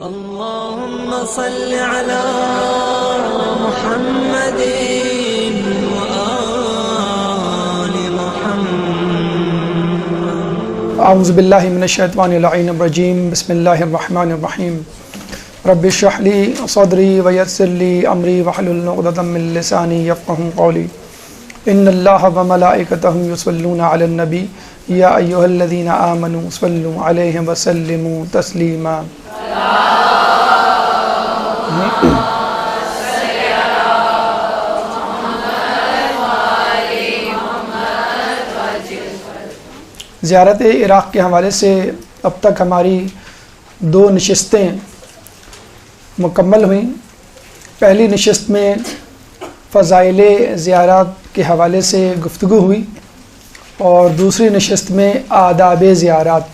اللهم صل على محمد وآل محمد. اعوذ باللہ من الشیطان اللعین الرجیم. بسم اللہ الرحمن الرحیم. رب اشرح لی صدری ویسر لی امری واحلل عقدۃ من لسانی یفقهوا قولی. ان اللہ وملائکتہ یصلون علی النبی یا ایھا الذین آمنوا صلوا علیہ وسلموا تسلیما. زیارت عراق کے حوالے سے اب تک ہماری 2 نشستیں مکمل ہوئیں. پہلی نشست میں فضائل زیارت کے حوالے سے گفتگو ہوئی اور دوسری نشست میں آداب زیارت،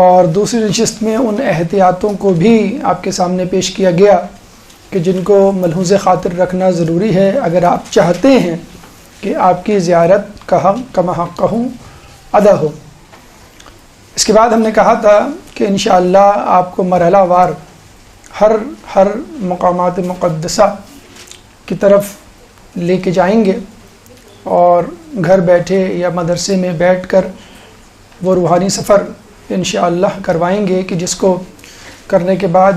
اور دوسری نشست میں ان احتیاطوں کو بھی آپ کے سامنے پیش کیا گیا کہ جن کو ملحوظ خاطر رکھنا ضروری ہے اگر آپ چاہتے ہیں کہ آپ کی زیارت کما حقہ ادا ہو. اس کے بعد ہم نے کہا تھا کہ انشاءاللہ آپ کو مرحلہ وار ہر مقامات مقدسہ کی طرف لے کے جائیں گے اور گھر بیٹھے یا مدرسے میں بیٹھ کر وہ روحانی سفر انشاءاللہ کروائیں گے کہ جس کو کرنے کے بعد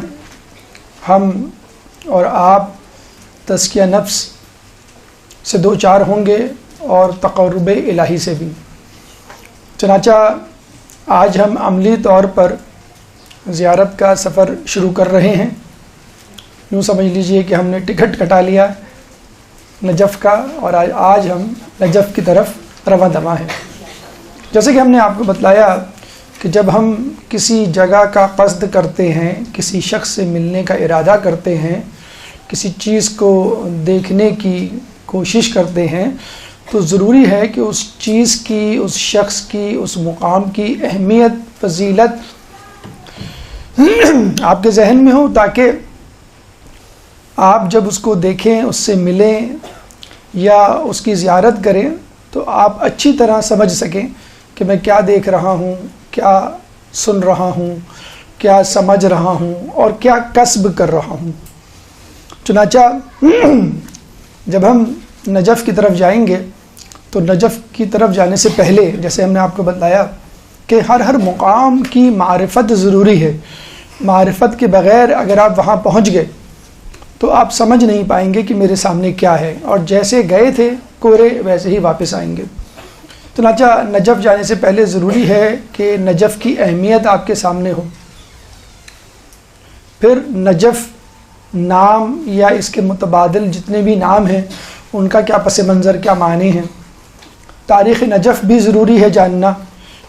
ہم اور آپ تزکیہ نفس سے دوچار ہوں گے اور تقرب الہی سے بھی. چنانچہ آج ہم عملی طور پر زیارت کا سفر شروع کر رہے ہیں. یوں سمجھ لیجئے کہ ہم نے ٹکٹ کٹا لیا نجف کا اور آج ہم نجف کی طرف رواں دواں ہیں. جیسے کہ ہم نے آپ کو بتلایا کہ جب ہم کسی جگہ کا قصد کرتے ہیں، کسی شخص سے ملنے کا ارادہ کرتے ہیں، کسی چیز کو دیکھنے کی کوشش کرتے ہیں، تو ضروری ہے کہ اس چیز کی، اس شخص کی، اس مقام کی اہمیت، فضیلت آپ کے ذہن میں ہو، تاکہ آپ جب اس کو دیکھیں، اس سے ملیں یا اس کی زیارت کریں تو آپ اچھی طرح سمجھ سکیں کہ میں کیا دیکھ رہا ہوں، کیا سن رہا ہوں، کیا سمجھ رہا ہوں اور کیا کسب کر رہا ہوں. چنانچہ جب ہم نجف کی طرف جائیں گے تو نجف کی طرف جانے سے پہلے جیسے ہم نے آپ کو بتایا کہ ہر مقام کی معرفت ضروری ہے. معرفت کے بغیر اگر آپ وہاں پہنچ گئے تو آپ سمجھ نہیں پائیں گے کہ میرے سامنے کیا ہے، اور جیسے گئے تھے کورے ویسے ہی واپس آئیں گے. چنانچہ نجف جانے سے پہلے ضروری ہے کہ نجف کی اہمیت آپ کے سامنے ہو. پھر نجف نام یا اس کے متبادل جتنے بھی نام ہیں ان کا کیا پس منظر، کیا معنی ہیں. تاریخ نجف بھی ضروری ہے جاننا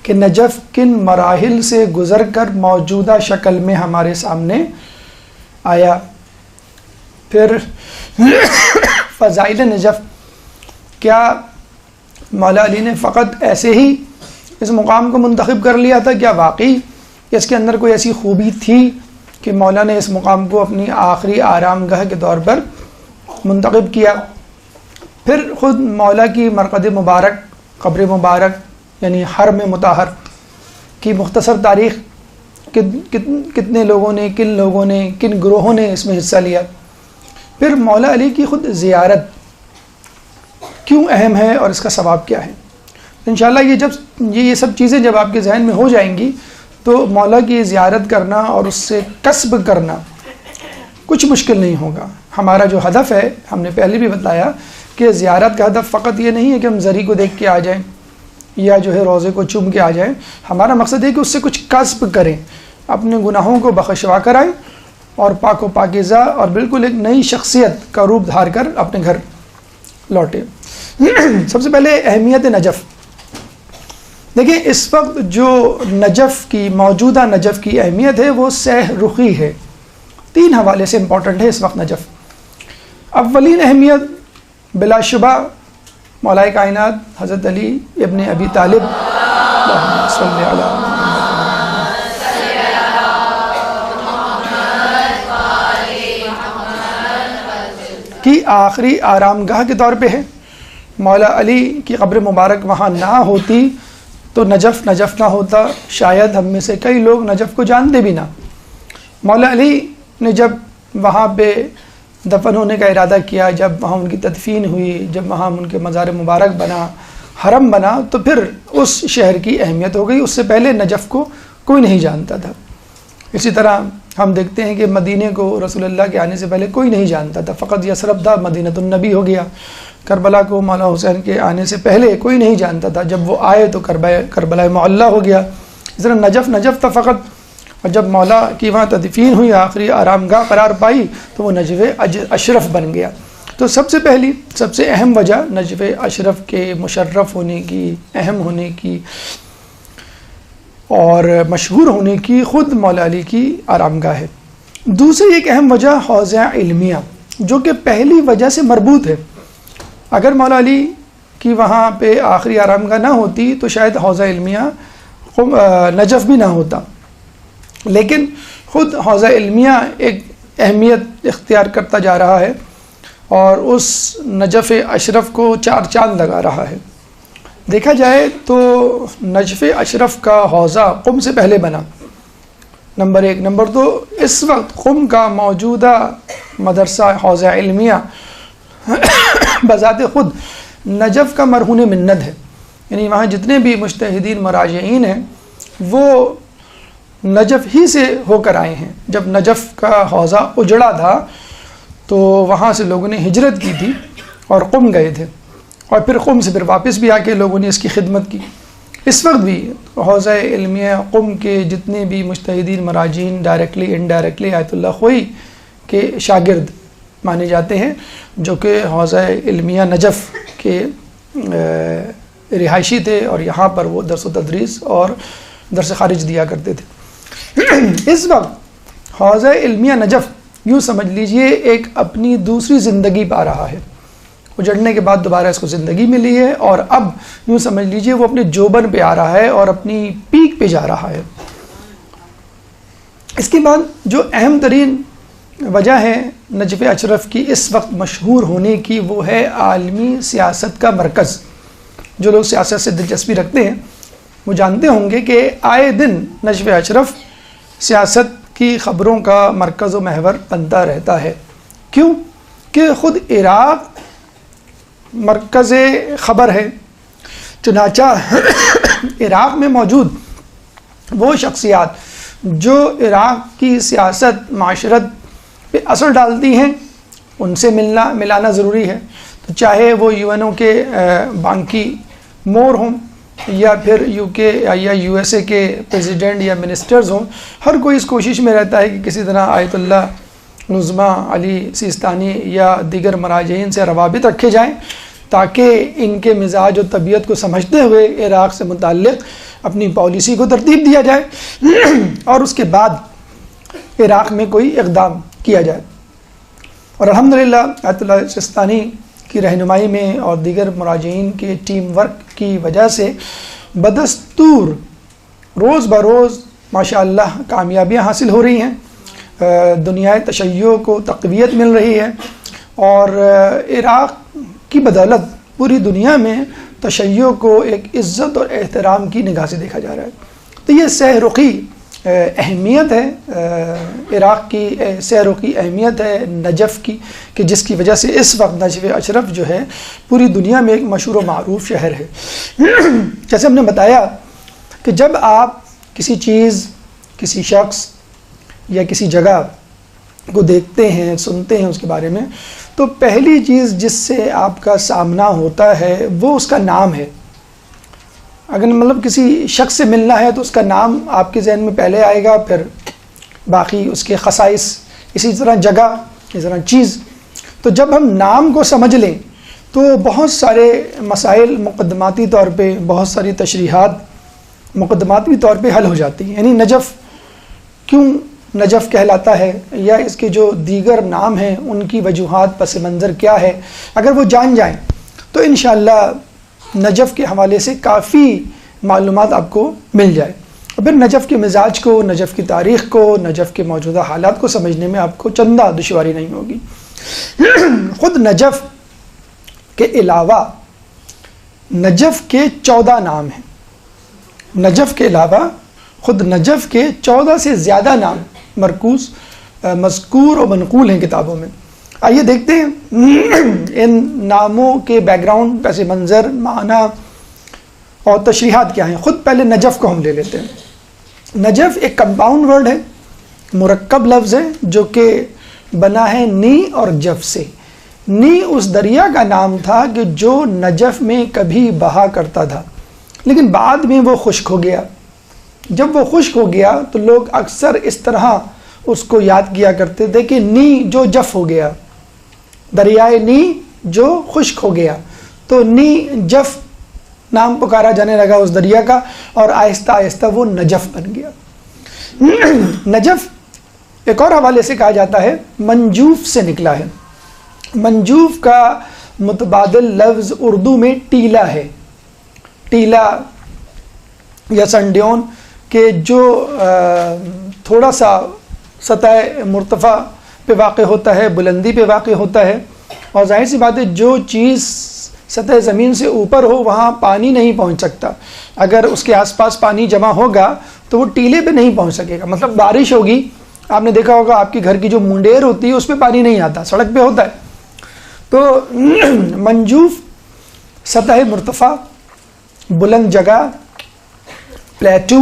کہ نجف کن مراحل سے گزر کر موجودہ شکل میں ہمارے سامنے آیا. پھر فضائل نجف، کیا مولا علی نے فقط ایسے ہی اس مقام کو منتخب کر لیا تھا، کیا واقعی اس کے اندر کوئی ایسی خوبی تھی کہ مولا نے اس مقام کو اپنی آخری آرام گاہ کے طور پر منتخب کیا. پھر خود مولا کی مرقد مبارک، قبر مبارک یعنی حرم مطہر کی مختصر تاریخ، کتنے لوگوں نے، کن لوگوں نے، کن گروہوں نے اس میں حصہ لیا. پھر مولا علی کی خود زیارت کیوں اہم ہے اور اس کا ثواب کیا ہے. انشاءاللہ یہ سب چیزیں جب آپ کے ذہن میں ہو جائیں گی تو مولا کی زیارت کرنا اور اس سے کسب کرنا کچھ مشکل نہیں ہوگا. ہمارا جو ہدف ہے، ہم نے پہلے بھی بتایا کہ زیارت کا ہدف فقط یہ نہیں ہے کہ ہم زری کو دیکھ کے آ جائیں یا جو ہے روضے کو چوم کے آ جائیں. ہمارا مقصد ہے کہ اس سے کچھ کسب کریں، اپنے گناہوں کو بخشوا کرائیں اور پاک و پاکیزہ اور بالکل ایک نئی شخصیت کا روپ دھار کر اپنے گھر لوٹے. سب سے پہلے اہمیت نجف. دیکھیں اس وقت جو نجف کی، موجودہ نجف کی اہمیت ہے وہ سہ رخی ہے. 3 حوالے سے امپورٹنٹ ہے اس وقت نجف. اولین اہمیت بلا شبہ مولا کائنات حضرت علی ابن ابی طالب اللہم صلی علی کی آخری آرام گاہ کے طور پہ ہے. مولا علی کی قبر مبارک وہاں نہ ہوتی تو نجف نہ ہوتا. شاید ہم میں سے کئی لوگ نجف کو جانتے بھی نہ. مولا علی نے جب وہاں پہ دفن ہونے کا ارادہ کیا، جب وہاں ان کی تدفین ہوئی، جب وہاں ان کے مزار مبارک بنا، حرم بنا، تو پھر اس شہر کی اہمیت ہو گئی۔ اس سے پہلے نجف کو کوئی نہیں جانتا تھا۔ اسی طرح ہم دیکھتے ہیں کہ مدینے کو رسول اللہ کے آنے سے پہلے کوئی نہیں جانتا تھا، فقط یثرب تھا، مدینہ النبی ہو گیا۔ کربلا کو مولا حسین کے آنے سے پہلے کوئی نہیں جانتا تھا، جب وہ آئے تو کربلا معلیٰ ہو گیا۔ اس طرح نجف تھا فقط، اور جب مولا کی وہاں تدفین ہوئی، آخری آرام گاہ قرار پائی، تو وہ نجف اشرف بن گیا۔ تو سب سے پہلی، سب سے اہم وجہ نجف اشرف کے مشرف ہونے کی، اہم ہونے کی اور مشہور ہونے کی خود مولا علی کی آرام گاہ ہے۔ دوسری ایک اہم وجہ حوزہ علمیہ، جو کہ پہلی وجہ سے مربوط ہے۔ اگر مولا علی کی وہاں پہ آخری آرام گاہ نہ ہوتی تو شاید حوزہ علمیہ نجف بھی نہ ہوتا، لیکن خود حوزہ علمیہ ایک اہمیت اختیار کرتا جا رہا ہے اور اس نجف اشرف کو 4 چاند لگا رہا ہے۔ دیکھا جائے تو نجف اشرف کا حوزہ قم سے پہلے بنا، نمبر 1۔ نمبر 2، اس وقت قم کا موجودہ مدرسہ حوزہ علمیہ بذات خود نجف کا مرہون منت ہے، یعنی وہاں جتنے بھی مجتہدین مراجعین ہیں وہ نجف ہی سے ہو کر آئے ہیں۔ جب نجف کا حوزہ اجڑا تھا تو وہاں سے لوگوں نے ہجرت کی تھی اور قم گئے تھے، اور پھر قم سے پھر واپس بھی آ کے لوگوں نے اس کی خدمت کی۔ اس وقت بھی حوزہ علمیہ قم کے جتنے بھی مجتہدین مراجعین ڈائریکٹلی انڈائریکٹلی آیت اللہ خوئی کے شاگرد مانے جاتے ہیں، جو کہ حوزہ علمیہ نجف کے رہائشی تھے، اور یہاں پر وہ درس و تدریس اور درس خارج دیا کرتے تھے۔ اس وقت حوزہ علمیہ نجف یوں سمجھ لیجئے ایک اپنی دوسری زندگی پا رہا ہے، اجڑنے کے بعد دوبارہ اس کو زندگی ملی ہے، اور اب یوں سمجھ لیجئے وہ اپنے جوبن پہ آ رہا ہے اور اپنی پیک پہ جا رہا ہے۔ اس کے بعد جو اہم ترین وجہ ہے نجف اشرف کی اس وقت مشہور ہونے کی، وہ ہے عالمی سیاست کا مرکز۔ جو لوگ سیاست سے دلچسپی رکھتے ہیں وہ جانتے ہوں گے کہ آئے دن نجف اشرف سیاست کی خبروں کا مرکز و محور بنتا رہتا ہے۔ کیوں؟ کہ خود عراق مرکز خبر ہے، چنانچہ عراق میں موجود وہ شخصیات جو عراق کی سیاست معاشرت پہ اثر ڈالتی ہیں ان سے ملانا ضروری ہے۔ تو چاہے وہ UN کے بانکی مور ہوں، یا پھر UK یا USA کے پریزیڈنٹ یا منسٹرز ہوں، ہر کوئی اس کوشش میں رہتا ہے کہ کسی طرح آیت اللہ نظمہ علی سیستانی یا دیگر مراجعین سے روابط رکھے جائیں، تاکہ ان کے مزاج و طبیعت کو سمجھتے ہوئے عراق سے متعلق اپنی پالیسی کو ترتیب دیا جائے اور اس کے بعد عراق میں کوئی اقدام کیا جائے۔ اور الحمدللہ آیت اللہ سیستانی کی رہنمائی میں اور دیگر مراجعین کے ٹیم ورک کی وجہ سے بدستور روز بروز ماشاءاللہ کامیابیاں حاصل ہو رہی ہیں، دنیائے تشیع کو تقویت مل رہی ہے، اور عراق کی بدولت پوری دنیا میں تشیع کو ایک عزت اور احترام کی نگاہ سے دیکھا جا رہا ہے۔ تو یہ سہ رخی اہمیت ہے، عراق کی سہ رخی اہمیت ہے نجف کی، کہ جس کی وجہ سے اس وقت نجف اشرف جو ہے پوری دنیا میں ایک مشہور و معروف شہر ہے۔ جیسے ہم نے بتایا کہ جب آپ کسی چیز، کسی شخص یا کسی جگہ کو دیکھتے ہیں، سنتے ہیں اس کے بارے میں، تو پہلی چیز جس سے آپ کا سامنا ہوتا ہے وہ اس کا نام ہے۔ اگر مطلب کسی شخص سے ملنا ہے تو اس کا نام آپ کے ذہن میں پہلے آئے گا، پھر باقی اس کے خصائص، اسی طرح جگہ، اسی طرح چیز۔ تو جب ہم نام کو سمجھ لیں تو بہت سارے مسائل مقدماتی طور پہ، بہت ساری تشریحات مقدماتی طور پہ حل ہو جاتی ہیں۔ یعنی نجف کیوں نجف کہلاتا ہے، یا اس کے جو دیگر نام ہیں ان کی وجوہات پس منظر کیا ہے، اگر وہ جان جائیں تو انشاءاللہ نجف کے حوالے سے کافی معلومات آپ کو مل جائے، اور پھر نجف کے مزاج کو، نجف کی تاریخ کو، نجف کے موجودہ حالات کو سمجھنے میں آپ کو چندہ دشواری نہیں ہوگی۔ خود نجف کے علاوہ نجف کے 14 نام ہیں۔ نجف کے علاوہ خود نجف کے 14 سے زیادہ نام مرکوز مذکور و منقول ہیں کتابوں میں. آئیے دیکھتے ہیں ان ناموں کے بیک گراؤنڈ، پس منظر، معنی اور تشریحات کیا ہیں. خود پہلے نجف کو ہم لے لیتے ہیں. نجف ایک کمپاؤنڈ ورڈ ہے، مرکب لفظ ہے جو کہ بنا ہے نی اور جف سے. نی اس دریا کا نام تھا کہ جو نجف میں کبھی بہا کرتا تھا، لیکن بعد میں وہ خشک ہو گیا. جب وہ خشک ہو گیا تو لوگ اکثر اس طرح اس کو یاد کیا کرتے تھے کہ نی جو جف ہو گیا، دریائے نی جو خشک ہو گیا. تو نی جف نام پکارا جانے لگا اس دریا کا، اور آہستہ آہستہ وہ نجف بن گیا. نجف ایک اور حوالے سے کہا جاتا ہے منجوف سے نکلا ہے. منجوف کا متبادل لفظ اردو میں ٹیلا ہے. ٹیلا یا سنڈیون کہ جو تھوڑا سا سطح مرتفع پہ واقع ہوتا ہے، بلندی پہ واقع ہوتا ہے. اور ظاہر سی بات ہے جو چیز سطح زمین سے اوپر ہو وہاں پانی نہیں پہنچ سکتا. اگر اس کے آس پاس پانی جمع ہوگا تو وہ ٹیلے پہ نہیں پہنچ سکے گا. مطلب بارش ہوگی، آپ نے دیکھا ہوگا آپ کے گھر کی جو منڈیر ہوتی ہے اس پہ پانی نہیں آتا، سڑک پہ ہوتا ہے. تو منجوف سطح مرتفع، بلند جگہ، پلیٹو،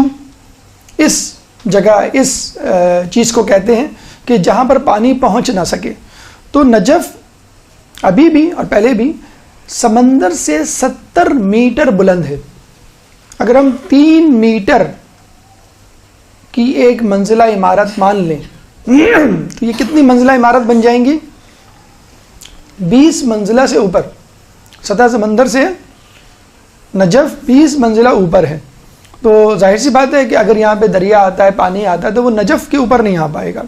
اس جگہ اس چیز کو کہتے ہیں کہ جہاں پر پانی پہنچ نہ سکے. تو نجف ابھی بھی اور پہلے بھی سمندر سے 70 میٹر بلند ہے. اگر ہم 3 میٹر کی ایک منزلہ عمارت مان لیں تو یہ کتنی منزلہ عمارت بن جائیں گی؟ 20 منزلہ سے اوپر. سطح سمندر سے نجف 20 منزلہ اوپر ہے. تو ظاہر سی بات ہے کہ اگر یہاں پہ دریا آتا ہے، پانی آتا ہے، تو وہ نجف کے اوپر نہیں آ پائے گا.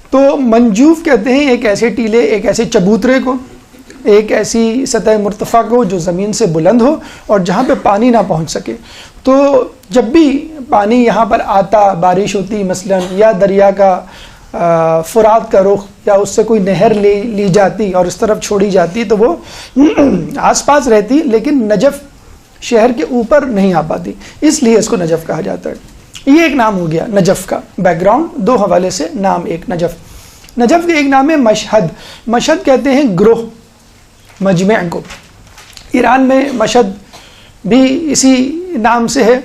تو منجوف کہتے ہیں ایک ایسے ٹیلے، ایک ایسے چبوترے کو، ایک ایسی سطح مرتفع کو جو زمین سے بلند ہو اور جہاں پہ پانی نہ پہنچ سکے. تو جب بھی پانی یہاں پر آتا، بارش ہوتی مثلا، یا دریا کا فرات کا رخ یا اس سے کوئی نہر لی جاتی اور اس طرف چھوڑی جاتی تو وہ آس پاس رہتی، لیکن نجف شہر کے اوپر نہیں آ پاتی، اس لیے اس کو نجف کہا جاتا ہے. یہ ایک نام ہو گیا نجف کا. بیک گراؤنڈ 2 حوالے سے نام ایک نجف. نجف کے ایک نام ہے مشہد. مشہد کہتے ہیں گروہ، مجمع کو. ایران میں مشہد بھی اسی نام سے ہے،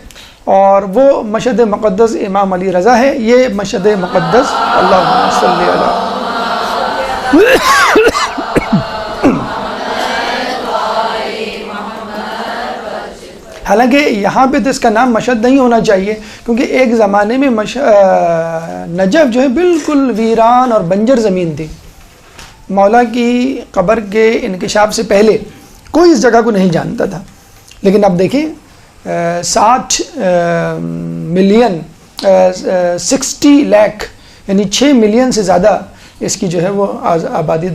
اور وہ مشہد مقدس امام علی رضا ہے. یہ مشہد مقدس اللہم صلی علی حالانکہ یہاں پہ تو اس کا نام مشہد نہیں ہونا چاہیے، کیونکہ ایک زمانے میں نجف جو ہے بالکل ویران اور بنجر زمین تھی. مولا کی قبر کے انکشاف سے پہلے کوئی اس جگہ کو نہیں جانتا تھا. لیکن اب دیکھیں 60 ملین 60 لاکھ یعنی 6 ملین سے زیادہ اس کی جو ہے وہ آبادی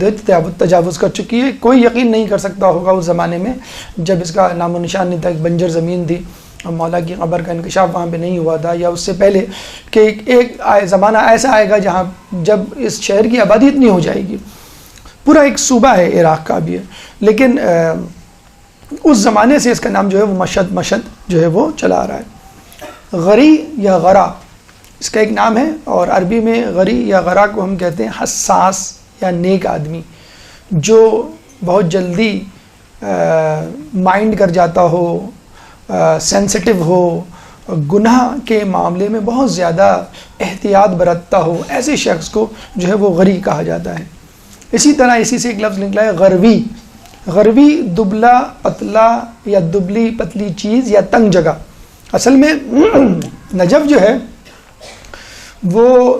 تجاوز کر چکی ہے. کوئی یقین نہیں کر سکتا ہوگا اس زمانے میں جب اس کا نام و نشان نہیں تھا، ایک بنجر زمین تھی اور مولا کی قبر کا انکشاف وہاں پہ نہیں ہوا تھا، یا اس سے پہلے کہ ایک زمانہ ایسا آئے گا جہاں جب اس شہر کی آبادی اتنی ہو جائے گی. پورا ایک صوبہ ہے عراق کا بھی ہے، لیکن اس زمانے سے اس کا نام جو ہے وہ مشہد جو ہے وہ چلا آ رہا ہے. غری یا غرا اس کا ایک نام ہے، اور عربی میں غری یا غرا کو ہم کہتے ہیں حساس یا نیک آدمی، جو بہت جلدی مائنڈ کر جاتا ہو، سینسٹیو ہو، گناہ کے معاملے میں بہت زیادہ احتیاط برتتا ہو. ایسے شخص کو جو ہے وہ غری کہا جاتا ہے. اسی طرح اسی سے ایک لفظ نکلا ہے غروی. غروی دبلا پتلا یا دبلی پتلی چیز یا تنگ جگہ. اصل میں نجف جو ہے وہ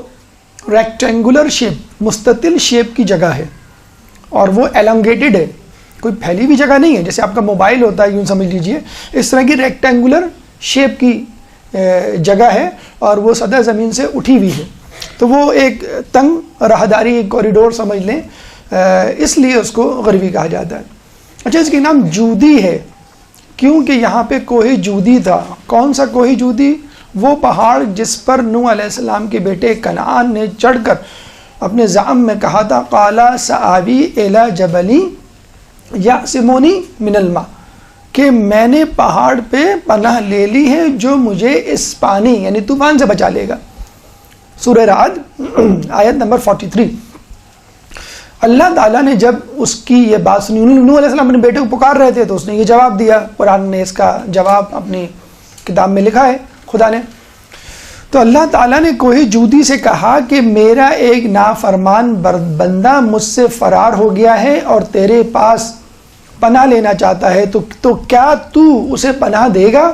ریکٹینگولر شیپ، مستطیل شیپ کی جگہ ہے، اور وہ ایلانگیٹڈ ہے، کوئی پھیلی ہوئی جگہ نہیں ہے جیسے آپ کا موبائل ہوتا ہے، یوں سمجھ لیجئے اس طرح کی ریکٹینگولر شیپ کی جگہ ہے، اور وہ سطح زمین سے اٹھی ہوئی ہے. تو وہ ایک تنگ راہداری، ایک کوریڈور سمجھ لیں، اس لیے اس کو غروی کہا جاتا ہے. اچھا، اس کا نام جودی ہے کیونکہ یہاں پہ کوہ جودی تھا. کون سا کوہ جودی؟ وہ پہاڑ جس پر نوح علیہ السلام کے بیٹے کنعان نے چڑھ کر اپنے زعم میں کہا تھا قالا سآوی الی جبلی یعصمونی من الماء، کہ میں نے پہاڑ پہ پناہ لے لی ہے جو مجھے اس پانی یعنی طوفان سے بچا لے گا. سورہ رعد آیت نمبر 43. اللہ تعالیٰ نے جب اس کی یہ بات سنی، نوح علیہ السلام اپنے بیٹے کو پکار رہے تھے تو اس نے یہ جواب دیا. قرآن نے اس کا جواب اپنی کتاب میں لکھا ہے خدا نے. تو اللہ تعالیٰ نے کوہ جودی سے کہا کہ میرا ایک نافرمان بندہ مجھ سے فرار ہو گیا ہے اور تیرے پاس پناہ لینا چاہتا ہے، تو کیا تو اسے پناہ دے گا؟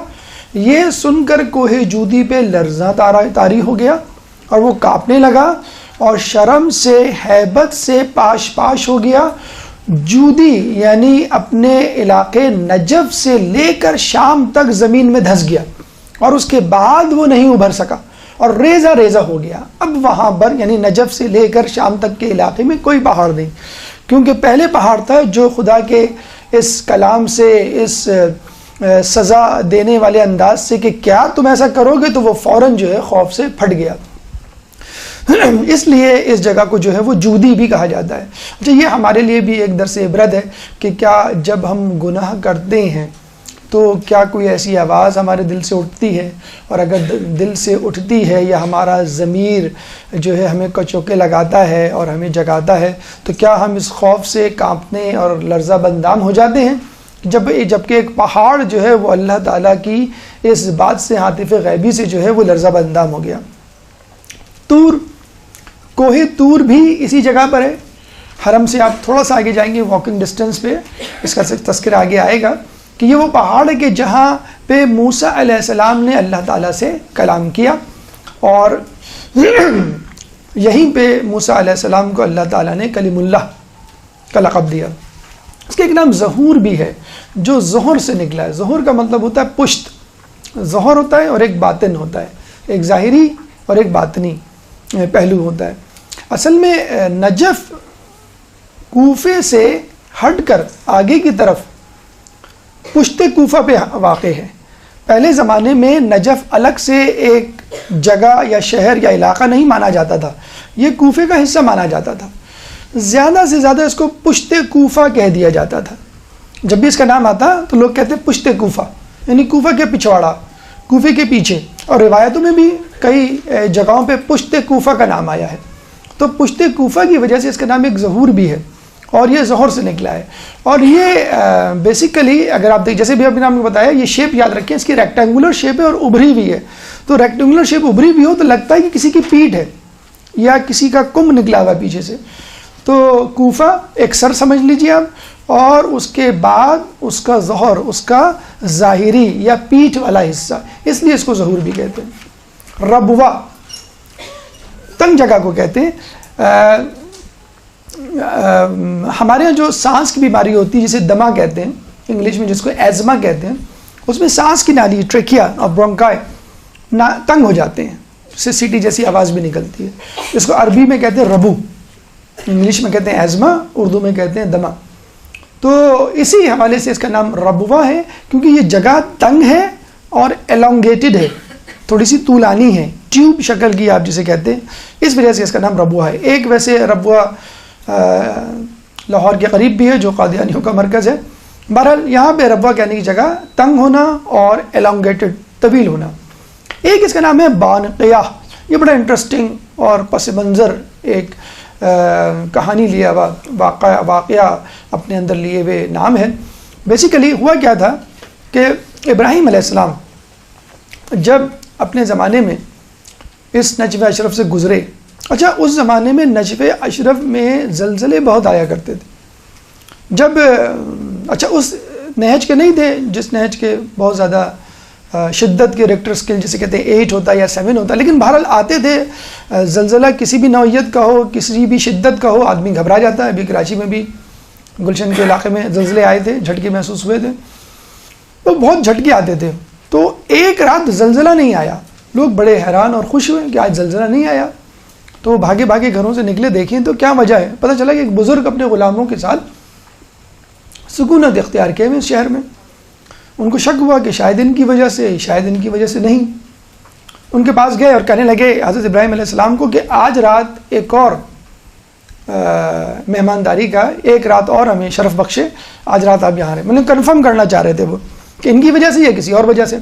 یہ سن کر کوہ جودی پہ لرزاں طاری ہو گیا اور وہ کانپنے لگا اور شرم سے ہیبت سے پاش پاش ہو گیا. جودی یعنی اپنے علاقے نجف سے لے کر شام تک زمین میں دھس گیا اور اس کے بعد وہ نہیں ابھر سکا اور ریزہ ریزہ ہو گیا. اب وہاں پر یعنی نجف سے لے کر شام تک کے علاقے میں کوئی پہاڑ نہیں، کیونکہ پہلے پہاڑ تھا جو خدا کے اس کلام سے، اس سزا دینے والے انداز سے کہ کیا تم ایسا کرو گے، تو وہ فوراً جو ہے خوف سے پھٹ گیا. اس لیے اس جگہ کو جو ہے وہ جودی بھی کہا جاتا ہے. اچھا، یہ ہمارے لیے بھی ایک درس عبرت ہے کہ کیا جب ہم گناہ کرتے ہیں تو کیا کوئی ایسی آواز ہمارے دل سے اٹھتی ہے، اور اگر دل سے اٹھتی ہے یا ہمارا ضمیر جو ہے ہمیں کچوکے لگاتا ہے اور ہمیں جگاتا ہے، تو کیا ہم اس خوف سے کانپنے اور لرزہ بندام ہو جاتے ہیں؟ جبکہ ایک پہاڑ جو ہے وہ اللہ تعالیٰ کی اس بات سے، عاطف غیبی سے جو ہے وہ لرزہ بندام ہو گیا. طور، کوہ طور بھی اسی جگہ پر ہے. حرم سے آپ تھوڑا سا آگے جائیں گے، واکنگ ڈسٹینس پہ اس کا تذکرہ آگے آئے گا کہ یہ وہ پہاڑ ہے کہ جہاں پہ موسیٰ علیہ السلام نے اللہ تعالیٰ سے کلام کیا، اور یہیں پہ موسیٰ علیہ السلام کو اللہ تعالیٰ نے کلیم اللہ کا لقب دیا. اس کا ایک نام ظہور بھی ہے جو ظہر سے نکلا ہے. ظہر کا مطلب ہوتا ہے پشت. ظہر ہوتا ہے اور ایک باطن ہوتا ہے، ایک ظاہری اور ایک باطنی پہلو ہوتا ہے. اصل میں نجف کوفے سے ہٹ کر آگے کی طرف پشت کوفہ پہ واقع ہے. پہلے زمانے میں نجف الگ سے ایک جگہ یا شہر یا علاقہ نہیں مانا جاتا تھا، یہ کوفے کا حصہ مانا جاتا تھا. زیادہ سے زیادہ اس کو پشت کوفہ کہہ دیا جاتا تھا. جب بھی اس کا نام آتا تو لوگ کہتے پشت کوفہ، یعنی کوفہ کے پچھواڑا، کوفے کے پیچھے. اور روایتوں میں بھی کئی جگہوں پہ پشت کوفہ کا نام آیا ہے. تو پشت کوفہ کی وجہ سے اس کا نام ایک ظہور بھی ہے، اور یہ ظہر سے نکلا ہے. اور یہ بیسیکلی اگر آپ جیسے بھی اپنے نام کو بتایا، یہ شیپ یاد رکھیں، اس کی ریکٹینگولر شیپ ہے اور ابھری بھی ہے. تو ریکٹینگولر شیپ ابھری بھی ہو تو لگتا ہے کہ کسی کی پیٹھ ہے یا کسی کا کم نکلا ہوا پیچھے سے. تو کوفہ ایک سر سمجھ لیجیے آپ، اور اس کے بعد اس کا ظہر، اس کا ظاہری یا پیٹھ والا حصہ، اس لیے اس کو ظہور بھی کہتے ہیں. ربوہ تنگ جگہ کو کہتے ہیں. ہمارے یہاں جو سانس کی بیماری ہوتی ہے جسے دمہ کہتے ہیں انگلش میں، جس کو ایزما کہتے ہیں، اس میں سانس کی نالی ٹریکیا اور برونکائی تنگ ہو جاتے ہیں، اس سے سیٹی جیسی آواز بھی نکلتی ہے. اس کو عربی میں کہتے ہیں ربو، انگلش میں کہتے ہیں ایزما، اردو میں کہتے ہیں دمہ. تو اسی حوالے سے اس کا نام ربوہ ہے، کیونکہ یہ جگہ تنگ ہے اور ایلونگیٹڈ ہے، تھوڑی سی طولانی ہے، ٹیوب شکل کی آپ جسے کہتے ہیں، اس وجہ سے اس کا نام ربوہ ہے. ایک ویسے ربوہ لاہور کے قریب بھی ہے جو قادیانیوں کا مرکز ہے. بہرحال یہاں پہ ربوہ کہنے کی جگہ تنگ ہونا اور ایلونگیٹڈ، طویل ہونا. ایک اس کا نام ہے بانقیہ. یہ بڑا انٹرسٹنگ اور پس منظر ایک کہانی لیا ہوا واقعہ اپنے اندر لیے ہوئے نام ہے. بیسیکلی ہوا کیا تھا کہ ابراہیم علیہ السلام جب اپنے زمانے میں اس نجف اشرف سے گزرے. اچھا، اس زمانے میں نجف اشرف میں زلزلے بہت آیا کرتے تھے. جب اچھا اس نہج کے نہیں تھے جس نہج کے بہت زیادہ شدت کے ریکٹر اسکیل جسے کہتے ہیں 8 ہوتا یا 7 ہوتا، لیکن بہرحال آتے تھے. زلزلہ کسی بھی نوعیت کا ہو، کسی بھی شدت کا ہو، آدمی گھبرا جاتا ہے. ابھی کراچی میں بھی گلشن کے علاقے میں زلزلے آئے تھے، جھٹکے محسوس ہوئے تھے، تو بہت جھٹکے آتے تھے. تو ایک رات زلزلہ نہیں آیا. لوگ بڑے حیران اور خوش ہوئے کہ آج زلزلہ نہیں آیا. تو وہ بھاگے بھاگے گھروں سے نکلے، دیکھیں تو کیا وجہ ہے. پتہ چلا کہ ایک بزرگ اپنے غلاموں کے ساتھ سکونت اختیار کیے ہوئے اس شہر میں. ان کو شک ہوا کہ شاید ان کی وجہ سے، شاید ان کی وجہ سے نہیں. ان کے پاس گئے اور کہنے لگے حضرت ابراہیم علیہ السلام کو کہ آج رات ایک اور مہمانداری کا، ایک رات اور ہمیں شرف بخشے، آج رات آپ یہاں رہے. میں نے کنفرم کرنا چاہ رہے تھے وہ کہ ان کی وجہ سے یا کسی اور وجہ سے.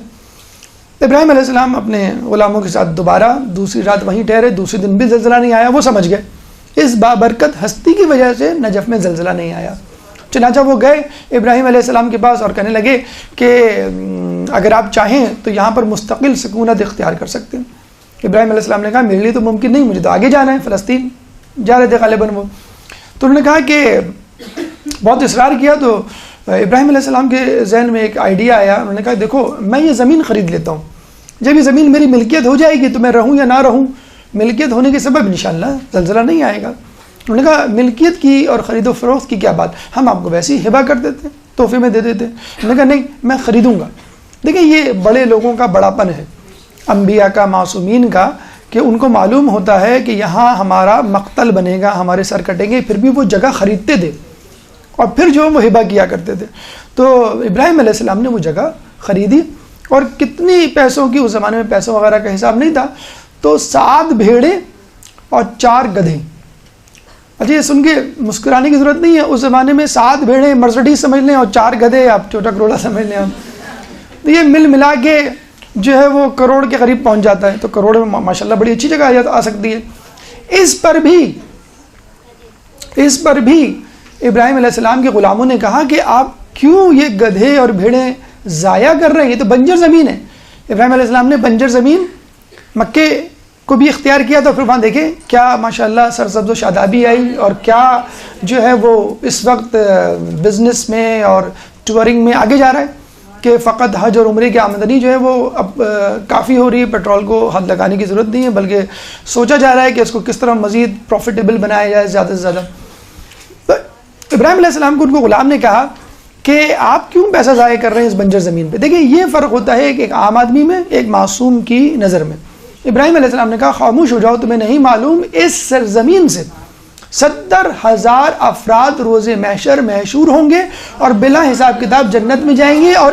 ابراہیم علیہ السلام اپنے غلاموں کے ساتھ دوبارہ دوسری رات وہیں ٹھہرے. دوسرے دن بھی زلزلہ نہیں آیا. وہ سمجھ گئے اس بابرکت ہستی کی وجہ سے نجف میں زلزلہ نہیں آیا. چنانچہ وہ گئے ابراہیم علیہ السلام کے پاس اور کہنے لگے کہ اگر آپ چاہیں تو یہاں پر مستقل سکونت اختیار کر سکتے ہیں. ابراہیم علیہ السلام نے کہا میرے لیے تو ممکن نہیں, مجھے تو آگے جانا ہے, فلسطین جا رہے تھے غالباً وہ. تو انہوں نے کہا کہ بہت اصرار کیا. تو ابراہیم علیہ السلام کے ذہن میں ایک آئیڈیا آیا. انہوں نے کہا دیکھو میں یہ زمین خرید لیتا ہوں, جب یہ زمین میری ملکیت ہو جائے گی تو میں رہوں یا نہ رہوں, ملکیت ہونے کے سبب انشاءاللہ زلزلہ نہیں آئے گا. انہوں نے کہا ملکیت کی اور خرید و فروخت کی کیا بات, ہم آپ کو ویسے ہی ہبہ کر دیتے, تحفے میں دے دیتے. انہوں نے کہا نہیں میں خریدوں گا. دیکھیں یہ بڑے لوگوں کا بڑاپن ہے, انبیاء کا, معصومین کا, کہ ان کو معلوم ہوتا ہے کہ یہاں ہمارا مقتل بنے گا, ہمارے سر کٹیں گے, پھر بھی وہ جگہ خریدتے تھے اور پھر جو وہ ہبہ کیا کرتے تھے. تو ابراہیم علیہ السلام نے وہ جگہ خریدی اور کتنی پیسوں کی, اس زمانے میں پیسوں وغیرہ کا حساب نہیں تھا, تو 7 بھیڑیں اور 4 گدھے. اچھا یہ سن کے مسکرانے کی ضرورت نہیں ہے, اس زمانے میں 7 بھیڑیں مرسڈیز سمجھ لیں اور 4 گدھے آپ چھوٹا کروڑا سمجھ لیں. آپ یہ مل ملا کے جو ہے وہ کروڑ کے قریب پہنچ جاتا ہے. تو کروڑ میں ماشاءاللہ بڑی اچھی جگہ آ سکتی ہے. اس پر بھی ابراہیم علیہ السلام کے غلاموں نے کہا کہ آپ کیوں یہ گدھے اور بھیڑیں ضائع کر رہے ہیں, یہ تو بنجر زمین ہے. ابراہیم علیہ السلام نے بنجر زمین مکے کو بھی اختیار کیا. تو پھر وہاں دیکھیں کیا ماشاءاللہ سرسبز و شادابی آئی, اور کیا جو ہے وہ اس وقت بزنس میں اور ٹورنگ میں آگے جا رہا ہے کہ فقط حج اور عمرے کی آمدنی جو ہے وہ اب کافی ہو رہی ہے. پیٹرول کو حد لگانے کی ضرورت نہیں ہے, بلکہ سوچا جا رہا ہے کہ اس کو کس طرح مزید پروفیٹیبل بنایا جائے زیادہ سے زیادہ. تو ابراہیم علیہ السلام کو ان کو غلام نے کہا کہ آپ کیوں پیسہ ضائع کر رہے ہیں اس بنجر زمین پہ. دیکھیں یہ فرق ہوتا ہے کہ ایک عام آدمی میں, ایک معصوم کی نظر میں. ابراہیم علیہ السلام نے کہا خاموش ہو جاؤ, تمہیں نہیں معلوم اس سرزمین سے 70,000 افراد روز محشر محشور ہوں گے اور بلا حساب کتاب جنت میں جائیں گے. اور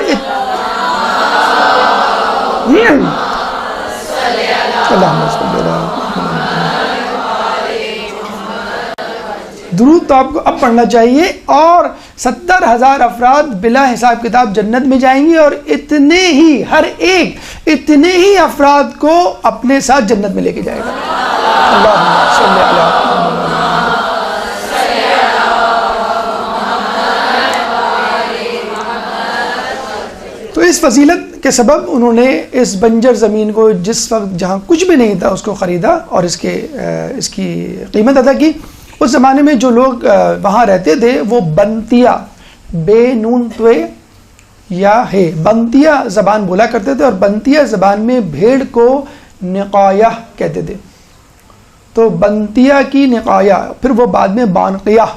درود تو آپ کو اب پڑھنا چاہیے. اور 70,000 افراد بلا حساب کتاب جنت میں جائیں گے, اور اتنے ہی ہر ایک اتنے ہی افراد کو اپنے ساتھ جنت میں لے کے جائے گا. اللہم صلی علی محمد. تو اس فضیلت کے سبب انہوں نے اس بنجر زمین کو جس وقت جہاں کچھ بھی نہیں تھا اس کو خریدا اور اس کی قیمت ادا کی. اس زمانے میں جو لوگ وہاں رہتے تھے وہ بنتیا, بے نون توے یا ہے, بنتیا زبان بولا کرتے تھے. اور بنتیا زبان میں بھیڑ کو نقایہ کہتے تھے. تو بنتیا کی نقایہ, پھر وہ بعد میں بانقیہ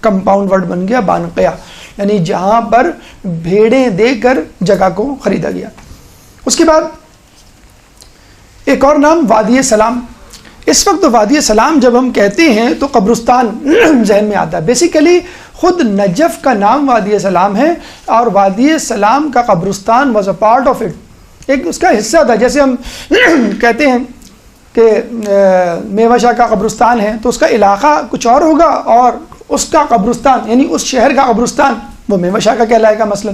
کمپاؤنڈ ورڈ بن گیا, بانقیہ یعنی جہاں پر بھیڑیں دے کر جگہ کو خریدا گیا. اس کے بعد ایک اور نام وادی سلام. اس وقت وادی سلام جب ہم کہتے ہیں تو قبرستان ذہن میں آتا ہے. بیسیکلی خود نجف کا نام وادی سلام ہے, اور وادی سلام کا قبرستان was a part of it, ایک اس کا حصہ تھا. جیسے ہم کہتے ہیں کہ میوہ شاہ کا قبرستان ہے تو اس کا علاقہ کچھ اور ہوگا, اور اس کا قبرستان یعنی اس شہر کا قبرستان وہ میوہ شاہ کا کہلائے گا مثلا.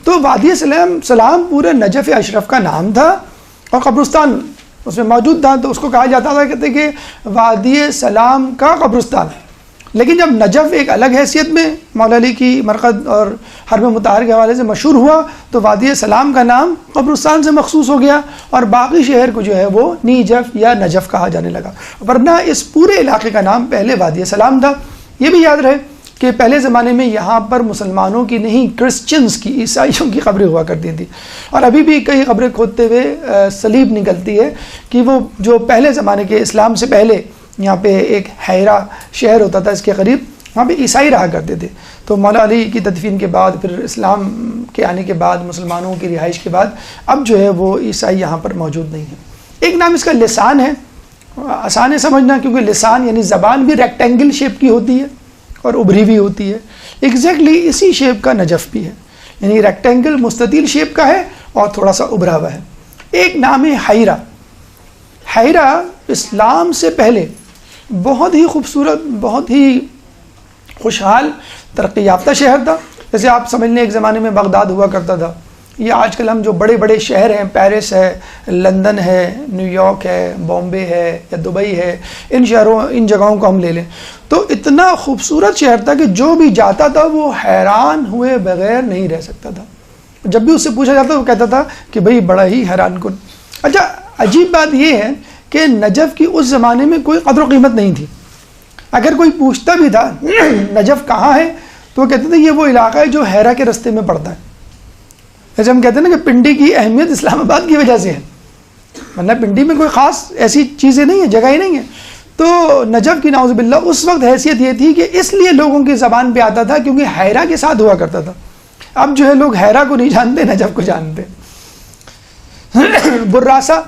تو وادی سلام پورے نجف اشرف کا نام تھا اور قبرستان اس میں موجود تھا, تو اس کو کہا جاتا تھا کہتے کہ وادی سلام کا قبرستان. لیکن جب نجف ایک الگ حیثیت میں مولا علی کی مرقد اور حرم مطہر کے حوالے سے مشہور ہوا تو وادی سلام کا نام قبرستان سے مخصوص ہو گیا, اور باقی شہر کو جو ہے وہ نیجف یا نجف کہا جانے لگا. ورنہ اس پورے علاقے کا نام پہلے وادی سلام تھا. یہ بھی یاد رہے کہ پہلے زمانے میں یہاں پر مسلمانوں کی نہیں, کرسچنز کی, عیسائیوں کی قبریں ہوا کرتی تھیں. اور ابھی بھی کئی قبریں کھودتے ہوئے صلیب نکلتی ہے کہ وہ جو پہلے زمانے کے اسلام سے پہلے یہاں پہ ایک حیرہ شہر ہوتا تھا اس کے قریب, وہاں پہ عیسائی رہا کرتے تھے. تو مولا علی کی تدفین کے بعد, پھر اسلام کے آنے کے بعد, مسلمانوں کی رہائش کے بعد اب جو ہے وہ عیسائی یہاں پر موجود نہیں ہیں. ایک نام اس کا لسان ہے, آسان ہے سمجھنا کیونکہ لسان یعنی زبان بھی ریکٹینگل شیپ کی ہوتی ہے اور ابھری ہوئی ہوتی ہے. ایگزیکٹلی اسی شیپ کا نجف بھی ہے, یعنی ریکٹینگل مستطیل شیپ کا ہے اور تھوڑا سا ابھرا ہوا ہے. ایک نام ہے حیرہ. حیرہ اسلام سے پہلے بہت ہی خوبصورت, بہت ہی خوشحال, ترقی یافتہ شہر تھا. جیسے آپ سمجھ لیں ایک زمانے میں بغداد ہوا کرتا تھا, یا آج کل ہم جو بڑے بڑے شہر ہیں، پیرس ہے، لندن ہے، نیو یارک ہے، بامبے ہے یا دبئی ہے، ان شہروں ان جگہوں کو ہم لے لیں تو اتنا خوبصورت شہر تھا کہ جو بھی جاتا تھا وہ حیران ہوئے بغیر نہیں رہ سکتا تھا. جب بھی اس سے پوچھا جاتا وہ کہتا تھا کہ بھئی بڑا ہی حیران کن. اچھا عجیب بات یہ ہے کہ نجف کی اس زمانے میں کوئی قدر و قیمت نہیں تھی. اگر کوئی پوچھتا بھی تھا نجف کہاں ہے تو وہ کہتے تھے یہ وہ علاقہ ہے جو حیرا کے رستے میں پڑتا ہے. جیسے ہم کہتے ہیں نا کہ پنڈی کی اہمیت اسلام آباد کی وجہ سے ہے، ورنہ پنڈی میں کوئی خاص ایسی چیزیں نہیں ہیں، جگہ ہی نہیں ہے. تو نجف کی نعوذ باللہ اس وقت حیثیت یہ تھی کہ اس لیے لوگوں کی زبان پہ آتا تھا کیونکہ حیرا کے ساتھ ہوا کرتا تھا. اب جو ہے لوگ حیرا کو نہیں جانتے، نجف کو جانتے. براسا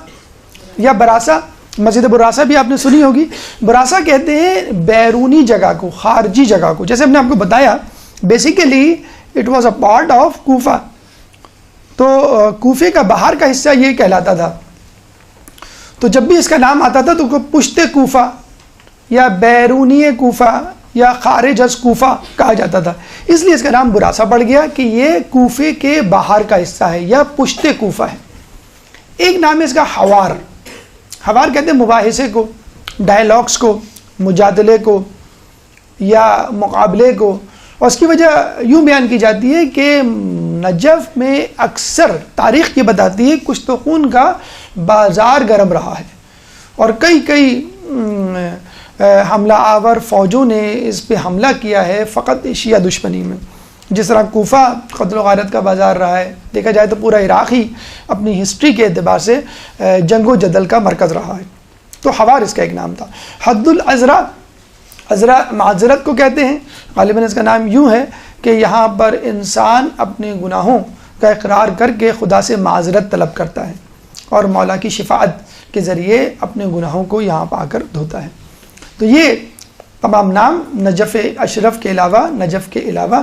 یا براسا، مسجد براسا بھی آپ نے سنی ہوگی. براسا کہتے ہیں بیرونی جگہ کو، خارجی جگہ کو. جیسے ہم نے آپ کو بتایا basically it was a part of Kufa, تو کوفے کا باہر کا حصہ یہ کہلاتا تھا. تو جب بھی اس کا نام آتا تھا تو پشت کوفہ یا بیرونی کوفہ یا خارج از کوفہ کہا جاتا تھا. اس لیے اس کا نام براسا پڑ گیا کہ یہ کوفے کے باہر کا حصہ ہے یا پشت کوفہ ہے. ایک نام ہے اس کا حوار. حوار کہتے ہیں مباحثے کو، ڈائلاگس کو، مجادلے کو یا مقابلے کو. اور اس کی وجہ یوں بیان کی جاتی ہے کہ نجف میں اکثر تاریخ یہ بتاتی ہے کچھ تو خون کا بازار گرم رہا ہے اور کئی حملہ آور فوجوں نے اس پہ حملہ کیا ہے فقط شیعہ دشمنی میں. جس طرح کوفہ قتل و غارت کا بازار رہا ہے، دیکھا جائے تو پورا عراق ہی اپنی ہسٹری کے اعتبار سے جنگ و جدل کا مرکز رہا ہے. تو حوار اس کا ایک نام تھا. حد العذرا، عذرا معذرت کو کہتے ہیں. غالباً اس کا نام یوں ہے کہ یہاں پر انسان اپنے گناہوں کا اقرار کر کے خدا سے معذرت طلب کرتا ہے اور مولا کی شفاعت کے ذریعے اپنے گناہوں کو یہاں پہ آ کر دھوتا ہے. تو یہ تمام نام نجف اشرف کے علاوہ، نجف کے علاوہ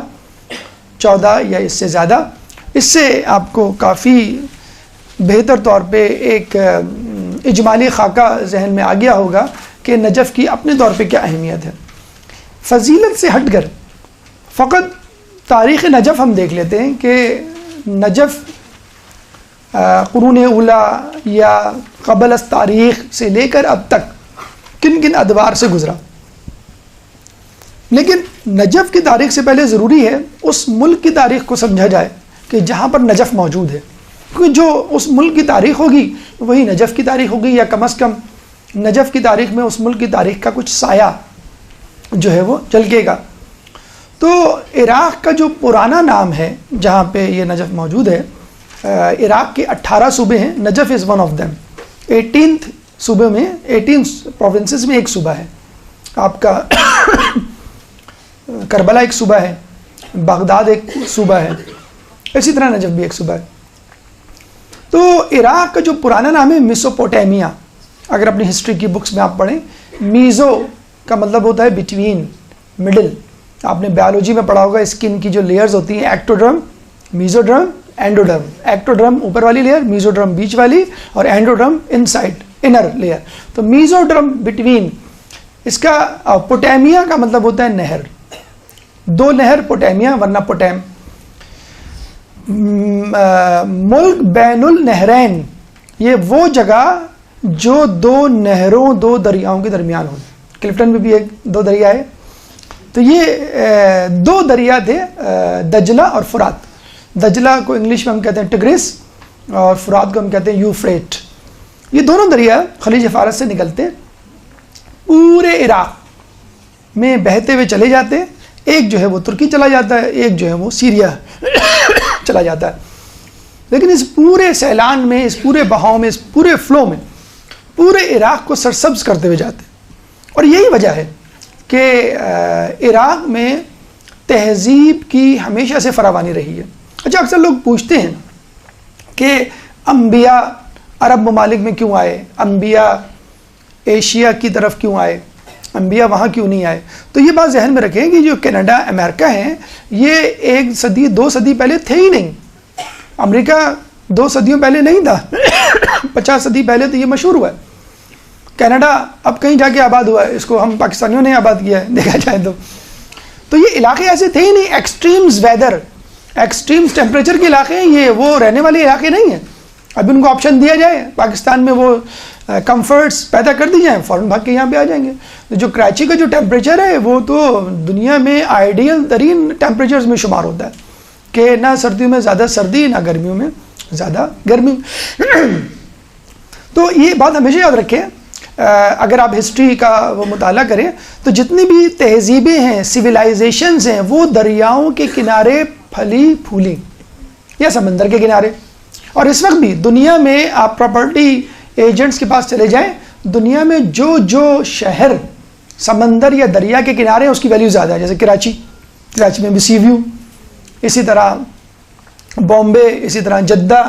14 یا اس سے زیادہ. اس سے آپ کو کافی بہتر طور پہ ایک اجمالی خاکہ ذہن میں آ گیا ہوگا کہ نجف کی اپنے طور پہ کیا اہمیت ہے. فضیلت سے ہٹ کر فقط تاریخ نجف ہم دیکھ لیتے ہیں کہ نجف قرون اولا یا قبل از تاریخ سے لے کر اب تک کن کن ادوار سے گزرا. لیکن نجف کی تاریخ سے پہلے ضروری ہے اس ملک کی تاریخ کو سمجھا جائے کہ جہاں پر نجف موجود ہے، کیونکہ جو اس ملک کی تاریخ ہوگی وہی نجف کی تاریخ ہوگی، یا کم از کم نجف کی تاریخ میں اس ملک کی تاریخ کا کچھ سایہ جو ہے وہ جھلکے گا. تو عراق کا جو پرانا نام ہے جہاں پہ یہ نجف موجود ہے، عراق کے 18 صوبے ہیں، Najaf is one of them. 18 صوبے میں 18 پروونسز میں ایک صوبہ ہے. آپ کا کربلا ایک صوبہ ہے، بغداد ایک صوبہ ہے، اسی طرح نجف بھی ایک صوبہ ہے. تو عراق کا جو پرانا نام ہے میسوپوٹیمیا. اگر اپنی ہسٹری کی بکس میں آپ پڑھیں، میزو کا مطلب ہوتا ہے بٹوین، مڈل. آپ نے بیالوجی میں پڑھا ہوگا اسکن کی جو لیئرز ہوتی ہیں، ایکٹوڈرم، میزوڈرم، اینڈوڈرم. ایکٹوڈرم اوپر والی لیئر، میزوڈرم بیچ والی، اور اینڈوڈرم ان سائڈ، انر لیئر. تو میزوڈرم بٹوین. اس کا پوٹیمیا کا مطلب ہوتا ہے نہر، دو نہر پوٹیمیا ورنہ پوٹیم. ملک بین النہرین، یہ وہ جگہ جو دو نہروں، دو دریاؤں کے درمیان ہو. کلفٹن میں بھی ایک دو دریا ہے. تو یہ دو دریا تھے، دجلہ اور فرات. دجلہ کو انگلش میں ہم کہتے ہیں ٹگریس اور فرات کو ہم کہتے ہیں یوفریٹ. یہ دونوں دریا خلیج فارس سے نکلتے پورے عراق میں بہتے ہوئے چلے جاتے. ایک جو ہے وہ ترکی چلا جاتا ہے، ایک جو ہے وہ سیریا چلا جاتا ہے. لیکن اس پورے سیلان میں، اس پورے بہاؤ میں، اس پورے فلو میں پورے عراق کو سرسبز کرتے ہوئے جاتے. اور یہی وجہ ہے کہ عراق میں تہذیب کی ہمیشہ سے فراوانی رہی ہے. اچھا، اکثر لوگ پوچھتے ہیں کہ انبیاء عرب ممالک میں کیوں آئے، انبیاء ایشیا کی طرف کیوں آئے، انبیاء وہاں کیوں نہیں آئے. تو یہ بات ذہن میں رکھیں کہ جو کینیڈا، امریکہ ہیں، یہ 1 صدی 2 صدی پہلے تھے ہی نہیں. امریکہ 2 صدیوں پہلے نہیں تھا. 50 صدی پہلے تو یہ مشہور ہوا ہے. کینیڈا اب کہیں جا کے آباد ہوا ہے، اس کو ہم پاکستانیوں نے آباد کیا ہے دیکھا جائے تو. تو یہ علاقے ایسے تھے ہی نہیں. ایکسٹریمز ویدر ایکسٹریمز ٹیمپریچر کے علاقے ہیں یہ، وہ رہنے والے علاقے نہیں ہیں. اب ان کو آپشن دیا جائے پاکستان میں، وہ کمفرٹس پیدا کر دی جائیں، فوراً بھاگ کے یہاں پہ آ جائیں گے. جو کراچی کا جو ٹیمپریچر ہے وہ تو دنیا میں آئیڈیل ترین ٹیمپریچرز میں شمار ہوتا ہے کہ نہ سردیوں میں زیادہ سردی نہ گرمیوں میں زیادہ گرمی. تو یہ بات ہمیشہ یاد رکھیں، اگر آپ ہسٹری کا وہ مطالعہ کریں تو جتنی بھی تہذیبیں ہیں، سویلائزیشنز ہیں، وہ دریاؤں کے کنارے پھلی پھولی یا سمندر کے کنارے. اور اس وقت بھی دنیا میں آپ پراپرٹی ایجنٹس کے پاس چلے جائیں، دنیا میں جو شہر سمندر یا دریا کے کنارے ہیں اس کی ویلیو زیادہ ہے. جیسے کراچی میں بھی سی ویو، اسی طرح بامبے، اسی طرح جدہ،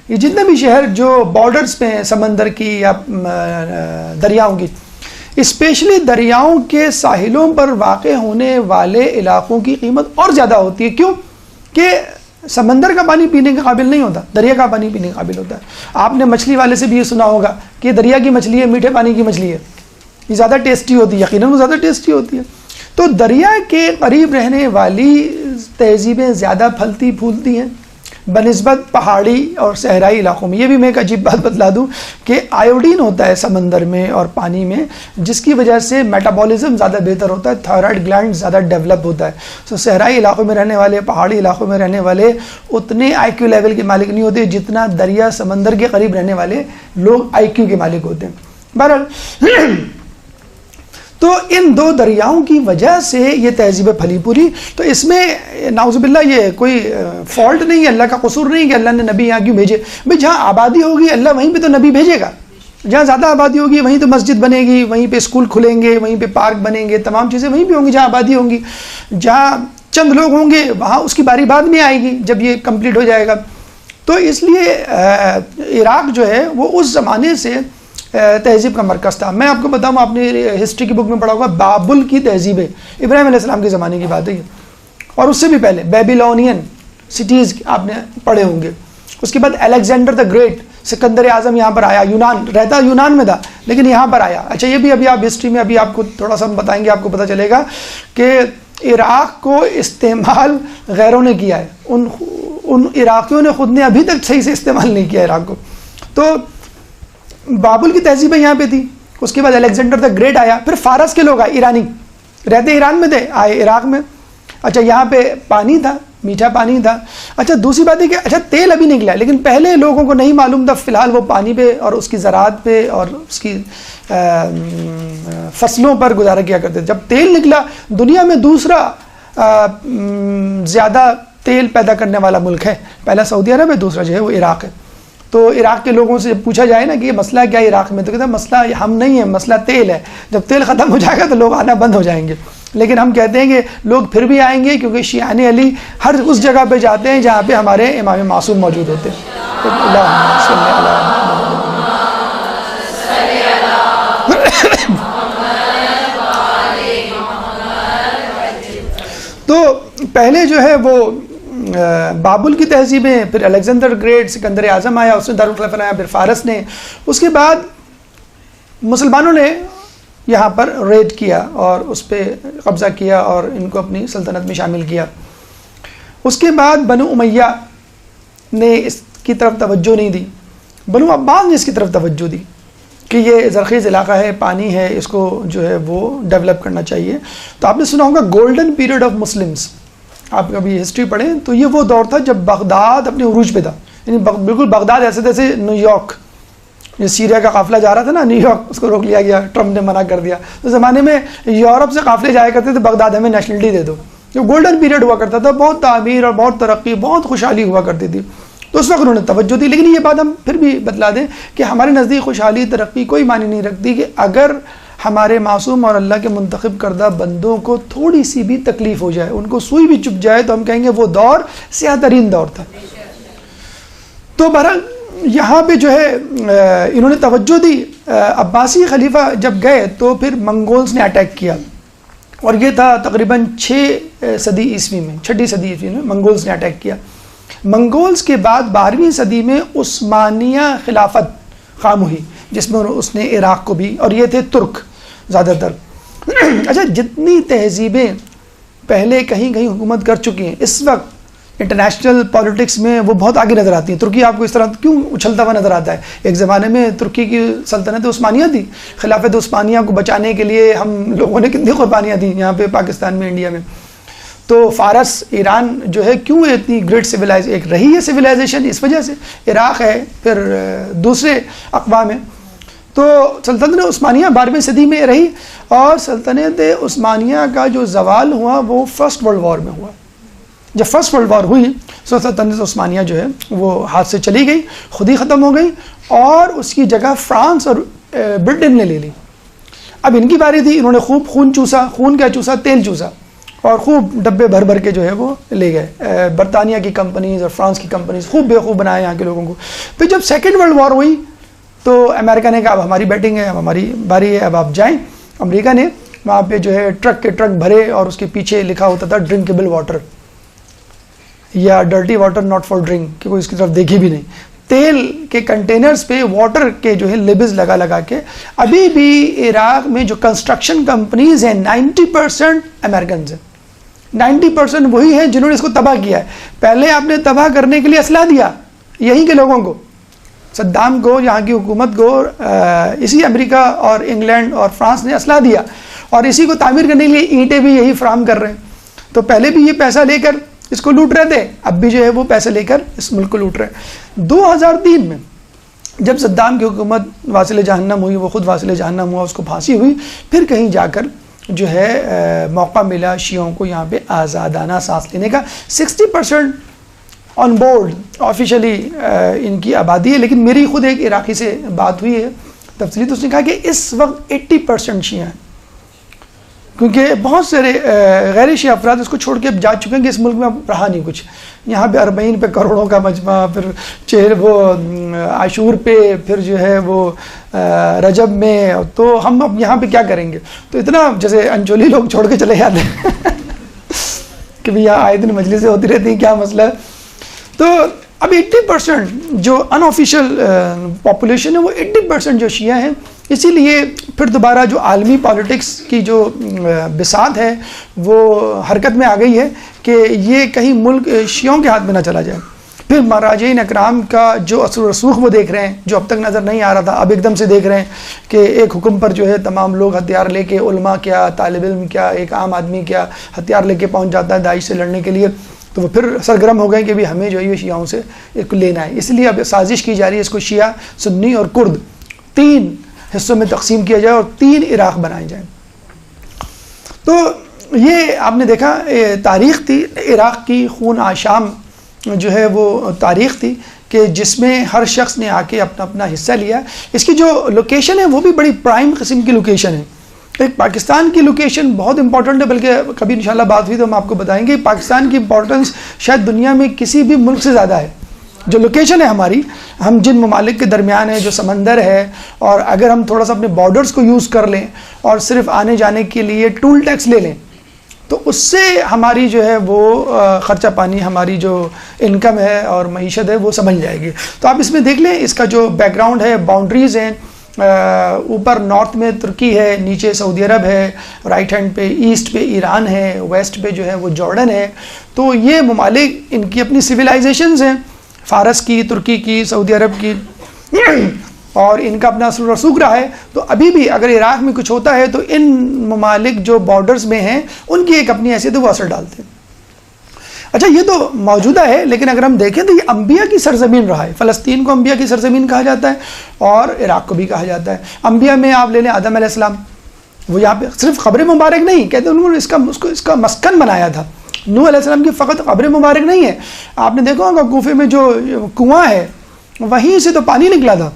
یہ جتنے بھی شہر جو بارڈرز پہ ہیں سمندر کی یا دریاؤں کی، اسپیشلی دریاؤں کے ساحلوں پر واقع ہونے والے علاقوں کی قیمت اور زیادہ ہوتی ہے. کیوں؟ کہ سمندر کا پانی پینے کے قابل نہیں ہوتا، دریا کا پانی پینے کے قابل ہوتا ہے. آپ نے مچھلی والے سے بھی یہ سنا ہوگا کہ دریا کی مچھلی ہے، میٹھے پانی کی مچھلی ہے، یہ زیادہ ٹیسٹی ہوتی ہے، یقیناً وہ زیادہ ٹیسٹی ہوتی ہے. تو دریا کے قریب رہنے والی تہذیبیں زیادہ پھلتی پھولتی ہیں بنسبت پہاڑی اور صحرائی علاقوں میں. یہ بھی میں ایک عجیب بات بتلا دوں کہ آیوڈین ہوتا ہے سمندر میں اور پانی میں، جس کی وجہ سے میٹابولزم زیادہ بہتر ہوتا ہے، تھائرائڈ گلینڈ زیادہ ڈیولپ ہوتا ہے. تو صحرائی علاقوں میں رہنے والے، پہاڑی علاقوں میں رہنے والے اتنے آئی کیو لیول کے مالک نہیں ہوتے جتنا دریا سمندر کے قریب رہنے والے لوگ آئی کیو کے مالک ہوتے ہیں. بہرحال تو ان دو دریاؤں کی وجہ سے یہ تہذیب پھلی پوری. تو اس میں نعوذ باللہ یہ کوئی فالٹ نہیں ہے، اللہ کا قصور نہیں کہ اللہ نے نبی یہاں کیوں بھیجے. بھائی جہاں آبادی ہوگی اللہ وہیں پہ تو نبی بھیجے گا، جہاں زیادہ آبادی ہوگی وہیں تو مسجد بنے گی، وہیں پہ اسکول کھلیں گے، وہیں پہ پارک بنیں گے، تمام چیزیں وہیں پہ ہوں گی جہاں آبادی ہوں گی. جہاں چند لوگ ہوں گے وہاں اس کی باری بعد میں آئے گی جب یہ کمپلیٹ ہو جائے گا. تو اس لیے عراق جو ہے وہ اس زمانے سے تہذیب کا مرکز تھا. میں آپ کو بتاؤں، آپ نے ہسٹری کی بک میں پڑھا ہوگا بابل کی تہذیب ہے، ابراہیم علیہ السلام کے زمانے کی بات ہے یہ، اور اس سے بھی پہلے بیبیلونین سٹیز آپ نے پڑھے ہوں گے. اس کے بعد الیگزینڈر دا گریٹ، سکندر اعظم یہاں پر آیا، یونان میں تھا لیکن یہاں پر آیا. اچھا یہ بھی ابھی آپ ہسٹری میں ابھی آپ کو تھوڑا سا ہم بتائیں گے، آپ کو پتہ چلے گا کہ عراق کو استعمال غیروں نے کیا ہے، ان عراقیوں نے خود نے ابھی تک صحیح سے استعمال نہیں کیا عراق کو. تو بابل کی تہذیب یہاں پہ تھی. اس کے بعد الیگزینڈر دا گریٹ آیا، پھر فارس کے لوگ آئے، ایرانی رہتے ایران میں تھے، آئے عراق میں. اچھا یہاں پہ پانی تھا، میٹھا پانی تھا. اچھا دوسری بات ہے کہ اچھا تیل ابھی نکلا ہے لیکن پہلے لوگوں کو نہیں معلوم تھا، فی الحال وہ پانی پہ اور اس کی زراعت پہ اور اس کی فصلوں پر گزارا کیا کرتے تھے. جب تیل نکلا دنیا میں دوسرا زیادہ تیل پیدا کرنے والا ملک ہے، پہلا سعودی عرب ہے، دوسرا جو ہے وہ عراق ہے. تو عراق کے لوگوں سے پوچھا جائے نا کہ یہ مسئلہ کیا ہے عراق میں، تو کہتے ہیں مسئلہ ہم نہیں ہے، مسئلہ تیل ہے. جب تیل ختم ہو جائے گا تو لوگ آنا بند ہو جائیں گے. لیکن ہم کہتے ہیں کہ لوگ پھر بھی آئیں گے کیونکہ شیعان علی ہر اس جگہ پہ جاتے ہیں جہاں پہ ہمارے امام معصوم موجود ہوتے ہیں. تو پہلے جو ہے وہ بابل کی تہذیبیں، پھر الیگزینڈر گریٹ، سکندر اعظم آیا، اس نے دارالخلافہ بنایا، پھر فارس نے، اس کے بعد مسلمانوں نے یہاں پر ریڈ کیا اور اس پہ قبضہ کیا اور ان کو اپنی سلطنت میں شامل کیا. اس کے بعد بنو امیہ نے اس کی طرف توجہ نہیں دی، بنو عباس نے اس کی طرف توجہ دی کہ یہ زرخیز علاقہ ہے، پانی ہے، اس کو جو ہے وہ ڈیولپ کرنا چاہیے. تو آپ نے سنا ہوگا گولڈن پیریڈ آف مسلمس، آپ کبھی ہسٹری پڑھیں تو یہ وہ دور تھا جب بغداد اپنے عروج پہ تھا. یعنی بالکل بغداد ایسے جیسے نیو یارک، یہ سیریا کا قافلہ جا رہا تھا نا نیو یارک، اس کو روک لیا گیا، ٹرمپ نے منع کر دیا. اس زمانے میں یورپ سے قافلے جایا کرتے تھے، بغداد ہمیں نیشنلٹی دے دو. جو گولڈن پیریڈ ہوا کرتا تھا، بہت تعمیر اور بہت ترقی، بہت خوشحالی ہوا کرتی تھی. تو اس وقت انہوں نے توجہ دی. لیکن یہ بات ہم پھر بھی بتلا دیں کہ ہمارے نزدیک خوشحالی ترقی کوئی معنی نہیں رکھتی کہ اگر ہمارے معصوم اور اللہ کے منتخب کردہ بندوں کو تھوڑی سی بھی تکلیف ہو جائے، ان کو سوئی بھی چپ جائے، تو ہم کہیں گے وہ دور سیاہ ترین دور تھا. تو بہرحال یہاں پہ جو ہے انہوں نے توجہ دی. عباسی خلیفہ جب گئے تو پھر منگولز نے اٹیک کیا، اور یہ تھا تقریباً 6 صدی عیسوی میں، 6 صدی عیسوی میں منگولز نے اٹیک کیا. منگولز کے بعد 12ویں صدی میں عثمانیہ خلافت قائم ہوئی، جس میں اس نے عراق کو بھی، اور یہ تھے ترک زیادہ تر. اچھا جتنی تہذیبیں پہلے کہیں کہیں حکومت کر چکی ہیں، اس وقت انٹرنیشنل پالیٹکس میں وہ بہت آگے نظر آتی ہیں. ترکی آپ کو اس طرح کیوں اچھلتا ہوا نظر آتا ہے؟ ایک زمانے میں ترکی کی سلطنت عثمانیہ تھی, خلافت عثمانیہ کو بچانے کے لیے ہم لوگوں نے کتنی قربانیاں دیں یہاں پہ پاکستان میں, انڈیا میں. تو فارس ایران جو ہے کیوں اتنی گریٹ ایک رہی ہے سویلائزیشن, اس وجہ سے. عراق ہے, پھر دوسرے اقوام ہیں. تو سلطنت عثمانیہ 12ویں صدی میں رہی, اور سلطنت عثمانیہ کا جو زوال ہوا وہ فرسٹ ورلڈ وار میں ہوا. جب فرسٹ ورلڈ وار ہوئی تو سلطنت عثمانیہ جو ہے وہ ہاتھ سے چلی گئی, خود ہی ختم ہو گئی, اور اس کی جگہ فرانس اور برٹن نے لے لی. اب ان کی باری تھی, انہوں نے خوب خون چوسا. خون کیا چوسا؟ تیل چوسا, اور خوب ڈبے بھر بھر کے جو ہے وہ لے گئے. برطانیہ کی کمپنیز اور فرانس کی کمپنیز خوب بےخوب بنائے یہاں کے لوگوں کو. پھر جب سیکنڈ ورلڈ وار ہوئی تو امریکہ نے کہا اب ہماری بیٹنگ ہے, اب ہماری باری ہے, اب آپ جائیں. امریکہ نے وہاں پہ جو ہے ٹرک کے ٹرک بھرے, اور اس کے پیچھے لکھا ہوتا تھا ڈرنکیبل واٹر یا dirty water not for drink, کہ کوئی اس کی طرف دیکھی بھی نہیں. تیل کے کنٹینرز پہ واٹر کے جو ہے لیبلز لگا لگا کے. ابھی بھی عراق میں جو کنسٹرکشن کمپنیز ہیں 90% امریکنز ہیں, 90% وہی ہیں جنہوں نے اس کو تباہ کیا ہے. پہلے آپ نے تباہ کرنے کے لیے اسلحہ دیا یہیں کے لوگوں کو, صدام کو, یہاں کی حکومت کو, اسی امریکہ اور انگلینڈ اور فرانس نے اسلحہ دیا, اور اسی کو تعمیر کرنے کے لیے اینٹیں بھی یہی فراہم کر رہے ہیں. تو پہلے بھی یہ پیسہ لے کر اس کو لوٹ رہے تھے, اب بھی جو ہے وہ پیسے لے کر اس ملک کو لوٹ رہے ہیں. 2003 میں جب صدام کی حکومت واصل جہنم ہوئی, وہ خود واصل جہنم ہوا, اس کو پھانسی ہوئی, پھر کہیں جا کر جو ہے موقع ملا شیعوں کو یہاں پہ آزادانہ سانس لینے کا. 60% آن بورڈ آفیشلی ان کی آبادی ہے. لیکن میری خود ایک عراقی سے بات ہوئی ہے تفصیلی, تو اس نے کہا کہ اس وقت 80% شیعہ ہیں, کیونکہ بہت سارے غیر شیعہ افراد اس کو چھوڑ کے اب جا چکے ہیں کہ اس ملک میں اب رہا نہیں کچھ. یہاں پہ 40 پہ کروڑوں کا مجمع, پھر وہ عاشور پہ, پھر جو ہے وہ رجب میں, تو ہم اب یہاں پہ کیا کریں گے. تو اتنا جیسے انچولی لوگ چھوڑ کے چلے جاتے ہیں کہ بھی یہاں آئے دن مجلسیں ہوتی رہتی ہیں, کیا مسئلہ ہے. تو اب 80% جو ان آفیشیل پاپولیشن ہے وہ 80% جو شیعہ ہیں. اسی لیے پھر دوبارہ جو عالمی پالیٹکس کی جو بساط ہے وہ حرکت میں آ گئی ہے کہ یہ کہیں ملک شیعوں کے ہاتھ میں نہ چلا جائے. پھر مراجعین اکرام کا جو اثر و رسوخ وہ دیکھ رہے ہیں, جو اب تک نظر نہیں آ رہا تھا, اب ایک دم سے دیکھ رہے ہیں کہ ایک حکم پر جو ہے تمام لوگ ہتھیار لے کے, علماء کیا, طالب علم کیا, ایک عام آدمی کیا, ہتھیار لے کے پہنچ جاتا ہے داعش سے لڑنے کے لیے. تو وہ پھر سرگرم ہو گئے کہ بھی ہمیں جو ہے یہ شیعوں سے اس کو لینا ہے. اس لیے اب سازش کی جا رہی ہے اس کو شیعہ, سنی اور کرد 3 حصوں میں تقسیم کیا جائے اور 3 عراق بنائے جائیں. تو یہ آپ نے دیکھا تاریخ تھی عراق کی, خون آشام جو ہے وہ تاریخ تھی کہ جس میں ہر شخص نے آ کے اپنا اپنا حصہ لیا. اس کی جو لوکیشن ہے وہ بھی بڑی پرائم قسم کی لوکیشن ہے. ایک پاکستان کی لوکیشن بہت امپورٹنٹ ہے, بلکہ کبھی انشاءاللہ بات ہوئی تو ہم آپ کو بتائیں گے. پاکستان کی امپورٹنس شاید دنیا میں کسی بھی ملک سے زیادہ ہے. جو لوکیشن ہے ہماری, ہم جن ممالک کے درمیان ہے, جو سمندر ہے, اور اگر ہم تھوڑا سا اپنے بارڈرز کو یوز کر لیں اور صرف آنے جانے کے لیے ٹول ٹیکس لے لیں, تو اس سے ہماری جو ہے وہ خرچہ پانی, ہماری جو انکم ہے اور معیشت ہے وہ سمجھ جائے گی. تو آپ اس میں دیکھ لیں اس کا جو بیک گراؤنڈ ہے, باؤنڈریز ہیں. اوپر نارتھ میں ترکی ہے, نیچے سعودی عرب ہے, رائٹ ہینڈ پہ ایسٹ پہ ایران ہے, ویسٹ پہ جو ہے وہ جارڈن ہے. تو یہ ممالک ان کی اپنی سویلائزیشنز ہیں, فارس کی, ترکی کی, سعودی عرب کی, اور ان کا اپنا اثر و رسوخ رہا ہے. تو ابھی بھی اگر عراق میں کچھ ہوتا ہے تو ان ممالک جو بارڈرز میں ہیں ان کی ایک اپنی حیثیت وہ اثر ڈالتے ہیں. اچھا یہ تو موجودہ ہے, لیکن اگر ہم دیکھیں تو یہ انبیاء کی سرزمین رہا ہے. فلسطین کو انبیاء کی سرزمین کہا جاتا ہے اور عراق کو بھی کہا جاتا ہے. انبیاء میں آپ لے لیں آدم علیہ السلام, وہ یہاں پہ صرف قبر مبارک نہیں کہتے, انہوں نے اس کا مسکن بنایا تھا. نوح علیہ السلام کی فقط قبر مبارک نہیں ہے, آپ نے دیکھا ہوگا کوفے میں جو کنواں ہے وہیں سے تو پانی نکلا تھا.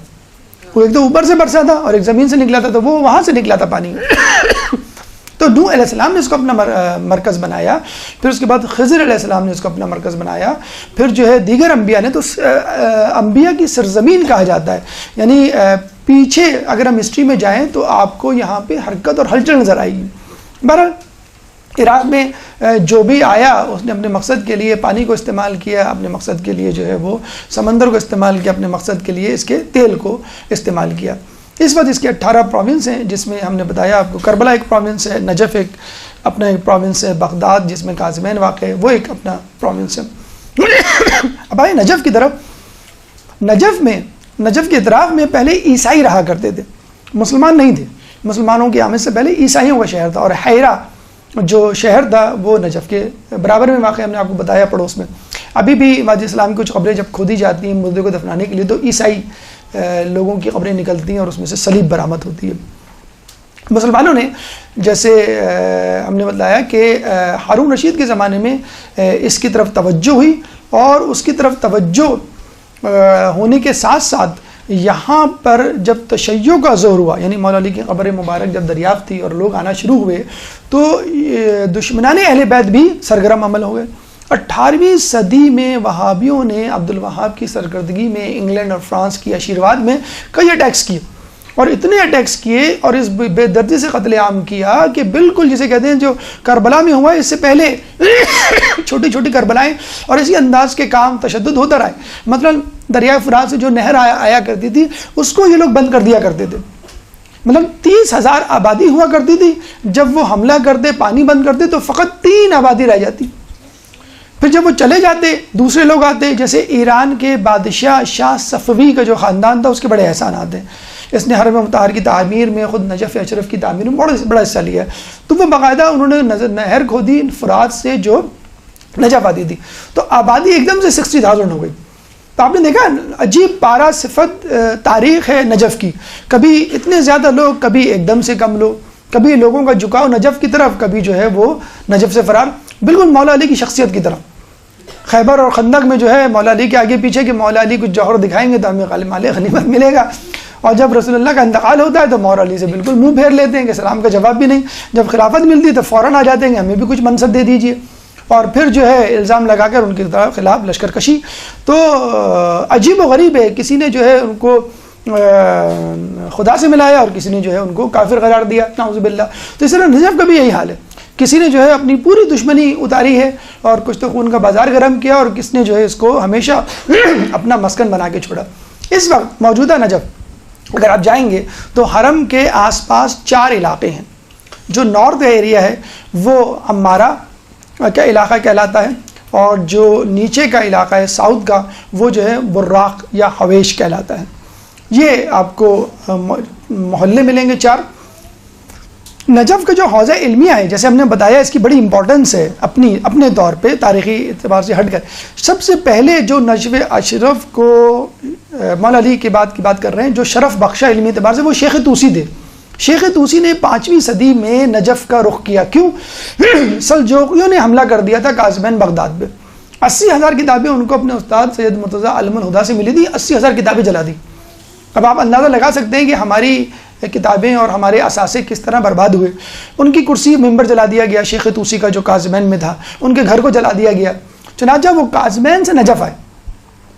وہ ایک تو اوپر سے برسا تھا اور ایک زمین سے نکلا تھا, تو وہ وہاں سے نکلا تھا پانی. تو نوح علیہ السلام نے اس کو اپنا مرکز بنایا, پھر اس کے بعد خضر علیہ السلام نے اس کو اپنا مرکز بنایا, پھر جو ہے دیگر انبیاء نے. تو انبیاء کی سرزمین کہا جاتا ہے. یعنی پیچھے اگر ہم ہسٹری میں جائیں تو آپ کو یہاں پہ حرکت اور ہلچل نظر آئے گی. بہرحال عراق میں جو بھی آیا اس نے اپنے مقصد کے لیے پانی کو استعمال کیا, اپنے مقصد کے لیے جو ہے وہ سمندر کو استعمال کیا, اپنے مقصد کے لیے اس کے تیل کو استعمال کیا. اس وقت اس کے 18 پروونس ہیں, جس میں ہم نے بتایا آپ کو کربلا ایک پروونس ہے, نجف ایک اپنا ایک پروونس ہے, بغداد جس میں قاسمین واقع ہے وہ ایک اپنا پروونس ہے. اب آئے نجف کی طرف. نجف کے اطراف میں پہلے عیسائی رہا کرتے تھے, مسلمان نہیں تھے. مسلمانوں کی آمد سے پہلے عیسائیوں کا شہر تھا, اور حیرہ جو شہر تھا وہ نجف کے برابر میں واقع, ہم نے آپ کو بتایا پڑوس میں. ابھی بھی وادی اسلام کی کچھ قبریں جب کھودی جاتی ہیں مردے کو دفنانے کے لیے تو عیسائی لوگوں کی قبریں نکلتی ہیں اور اس میں سے صلیب برآمد ہوتی ہے. مسلمانوں نے جیسے ہم نے بتایا کہ ہارون رشید کے زمانے میں اس کی طرف توجہ ہوئی, اور اس کی طرف توجہ ہونے کے ساتھ ساتھ یہاں پر جب تشیع کا زور ہوا, یعنی مولا علی کی قبر مبارک جب دریافت تھی اور لوگ آنا شروع ہوئے تو دشمنان اہل بیت بھی سرگرم عمل ہو گئے. 18ویں صدی میں وہابیوں نے عبد الوہاب کی سرکردگی میں انگلینڈ اور فرانس کی آشیرواد میں کئی اٹیکس کیے, اور اتنے اٹیکس کیے اور اس بے دردی سے قتل عام کیا کہ بالکل جسے کہتے ہیں جو کربلا میں ہوا اس سے پہلے چھوٹی چھوٹی کربلائیں اور اسی انداز کے کام تشدد ہوتا رہے. مثلا دریائے فرات سے جو نہر آیا کرتی تھی اس کو یہ لوگ بند کر دیا کرتے تھے. مطلب 30,000 آبادی ہوا کرتی تھی, جب وہ حملہ کرتے پانی بند کرتے تو فقط 3 آبادی رہ جاتی. پھر جب وہ چلے جاتے دوسرے لوگ آتے, جیسے ایران کے بادشاہ شاہ صفوی کا جو خاندان تھا اس کے بڑے احسانات ہیں. اس نے حرم مطہر کی تعمیر میں, خود نجف اشرف کی تعمیر میں بڑا حصہ لیا ہے. تو وہ باقاعدہ انہوں نے نہر کھودی فرات سے جو نجف آتی تھی, تو آبادی ایک دم سے 60,000 ہو گئی. تو آپ نے دیکھا عجیب پارا صفت تاریخ ہے نجف کی, کبھی اتنے زیادہ لوگ, کبھی ایک دم سے کم لوگ, کبھی لوگوں کا جھکاؤ نجف کی طرف, کبھی جو ہے وہ نجف سے فرار, بالکل مولا علی کی شخصیت کی طرف. خیبر اور خندق میں جو ہے مولا علی کے آگے پیچھے کہ مولا علی کچھ جوہر دکھائیں گے تو ہمیں مال غنیمت ملے گا, اور جب رسول اللہ کا انتقال ہوتا ہے تو مولا علی سے بالکل منہ پھیر لیتے ہیں کہ سلام کا جواب بھی نہیں. جب خلافت ملتی ہے تو فوراً آ جاتے ہیں کہ ہمیں بھی کچھ منصب دے دیجیے, اور پھر جو ہے الزام لگا کر ان کے خلاف لشکر کشی. تو عجیب و غریب ہے, کسی نے جو ہے ان کو خدا سے ملایا اور کسی نے جو ہے ان کو کافر قرار دیا, نعوذ باللہ. تو اس طرح نجف کا بھی یہی حال ہے, کسی نے جو ہے اپنی پوری دشمنی اتاری ہے اور کچھ تو خون کا بازار گرم کیا, اور کس نے جو ہے اس کو ہمیشہ اپنا مسکن بنا کے چھوڑا. اس وقت موجودہ نجف اگر آپ جائیں گے تو حرم کے آس پاس 4 علاقے ہیں. جو نارتھ ایریا ہے وہ عمارہ کا علاقہ کہلاتا ہے, اور جو نیچے کا علاقہ ہے ساؤتھ کا وہ جو ہے براق یا حویش کہلاتا ہے. یہ آپ کو محلے ملیں گے 4. نجف کا جو حوضہ علمیہ ہے, جیسے ہم نے بتایا اس کی بڑی امپورٹنس ہے اپنے طور پہ تاریخی اعتبار سے ہٹ کر. سب سے پہلے جو نجف اشرف کو مولا علی کے بعد کی بات کر رہے ہیں, جو شرف بخشا علمی اعتبار سے, وہ شیخ طوسی تھے. شیخ طوسی نے 5ویں صدی میں نجف کا رخ کیا. کیوں؟ سلجوقیوں نے حملہ کر دیا تھا قازمین بغداد پہ. 80,000 کتابیں ان کو اپنے استاد سید مرتضیٰ علم الہدا سے ملی تھی, 80,000 کتابیں جلا دی. اب آپ اندازہ لگا سکتے ہیں کہ ہماری کتابیں اور ہمارے اثاثے کس طرح برباد ہوئے. ان کی کرسی ممبر جلا دیا گیا شیخ طوسی کا جو قازمین میں تھا, ان کے گھر کو جلا دیا گیا. چنانچہ وہ قازمین سے نجف آئے.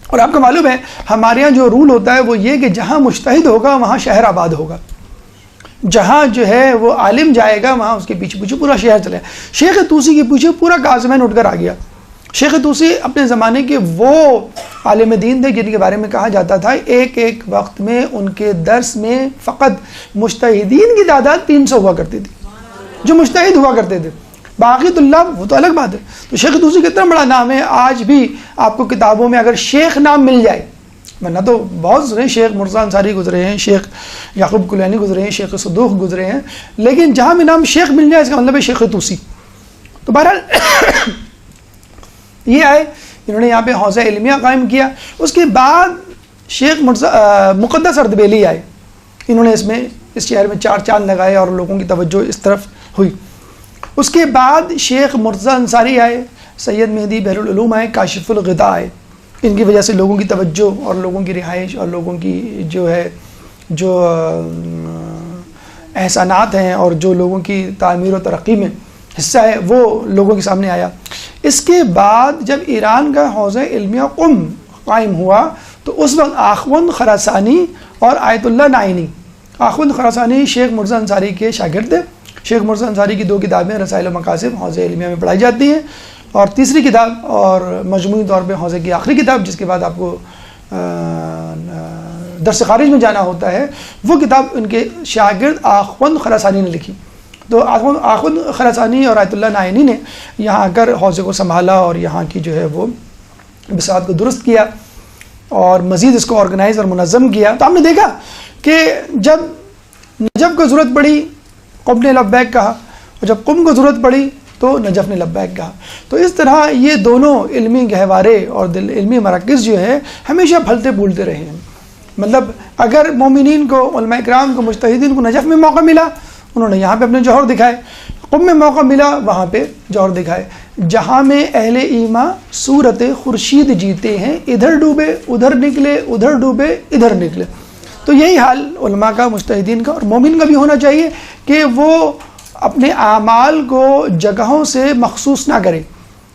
اور آپ کو معلوم ہے ہمارے یہاں جو رول ہوتا ہے وہ یہ کہ جہاں مجتہد ہوگا وہاں شہر آباد ہوگا, جہاں جو ہے وہ عالم جائے گا وہاں اس کے پیچھے پیچھے پورا شہر چلے. شیخ طوسی کے پیچھے پورا قازمین اٹھ کر آ گیا. شیخ طوسی اپنے زمانے کے وہ عالم دین تھے جن کے بارے میں کہا جاتا تھا ایک ایک وقت میں ان کے درس میں فقط مجتہدین کی تعداد 300 ہوا کرتی تھی, جو مجتہد ہوا کرتے تھے. باقی طلاب وہ تو الگ بات ہے. تو شیخ طوسی کتنا بڑا نام ہے, آج بھی آپ کو کتابوں میں اگر شیخ نام مل جائے, ورنہ تو بہت سے شیخ مرزا انصاری گزرے ہیں, شیخ یعقوب کلینی گزرے ہیں, شیخ صدوق گزرے ہیں, لیکن جہاں بھی نام شیخ مل جائے اس کا مطلب ہے شیخ طوسی. تو بہرحال یہ آئے, انہوں نے یہاں پہ حوضہ علمیہ قائم کیا. اس کے بعد شیخ مقدس اردبیلی آئے, انہوں نے اس شہر میں 4 چاند لگائے اور لوگوں کی توجہ اس طرف ہوئی. اس کے بعد شیخ مرزا انصاری آئے, سید مہدی بحر العلوم آئے, کاشف الغطا آئے. ان کی وجہ سے لوگوں کی توجہ اور لوگوں کی رہائش اور لوگوں کی جو احسانات ہیں اور جو لوگوں کی تعمیر و ترقی میں حصہ ہے وہ لوگوں کے سامنے آیا. اس کے بعد جب ایران کا حوضہ علمیہ قم قائم ہوا تو اس وقت آخوند خراسانی اور آیت اللہ نائینی, آخوند خراسانی شیخ مرزا انصاری کے شاگرد تھے. شیخ مرزا انصاری کی 2 کتابیں رسائل و مقاصد حوضہ علمیہ میں پڑھائی جاتی ہیں, اور تیسری کتاب اور مجموعی طور پہ حوضے کی آخری کتاب جس کے بعد آپ کو درس خارج میں جانا ہوتا ہے, وہ کتاب ان کے شاگرد آخوند خراسانی نے لکھی. تو آخوند خراسانی اور آیت اللہ نائینی نے یہاں آ کر حوضے کو سنبھالا اور یہاں کی جو ہے وہ بساط کو درست کیا اور مزید اس کو آرگنائز اور منظم کیا. تو ہم نے دیکھا کہ جب نجف کو ضرورت پڑی قم نے لبیک کہا، اور جب قم کو ضرورت پڑی تو نجف نے لبیک کہا. تو اس طرح یہ دونوں علمی گہوارے اور علمی مراکز جو ہے ہمیشہ پھلتے پھولتے رہے ہیں. مطلب اگر مومنین کو، علماء کرام کو، مجتہدین کو نجف میں موقع ملا، انہوں نے یہاں پہ اپنے جوہر دکھائے. قم میں موقع ملا، وہاں پہ جوہر دکھائے. جہاں میں اہل ایمان صورت خورشید جیتے ہیں، ادھر ڈوبے ادھر نکلے، ادھر ڈوبے ادھر نکلے. تو یہی حال علماء کا، مجتہدین کا اور مومن کا بھی ہونا چاہیے کہ وہ اپنے اعمال کو جگہوں سے مخصوص نہ کرے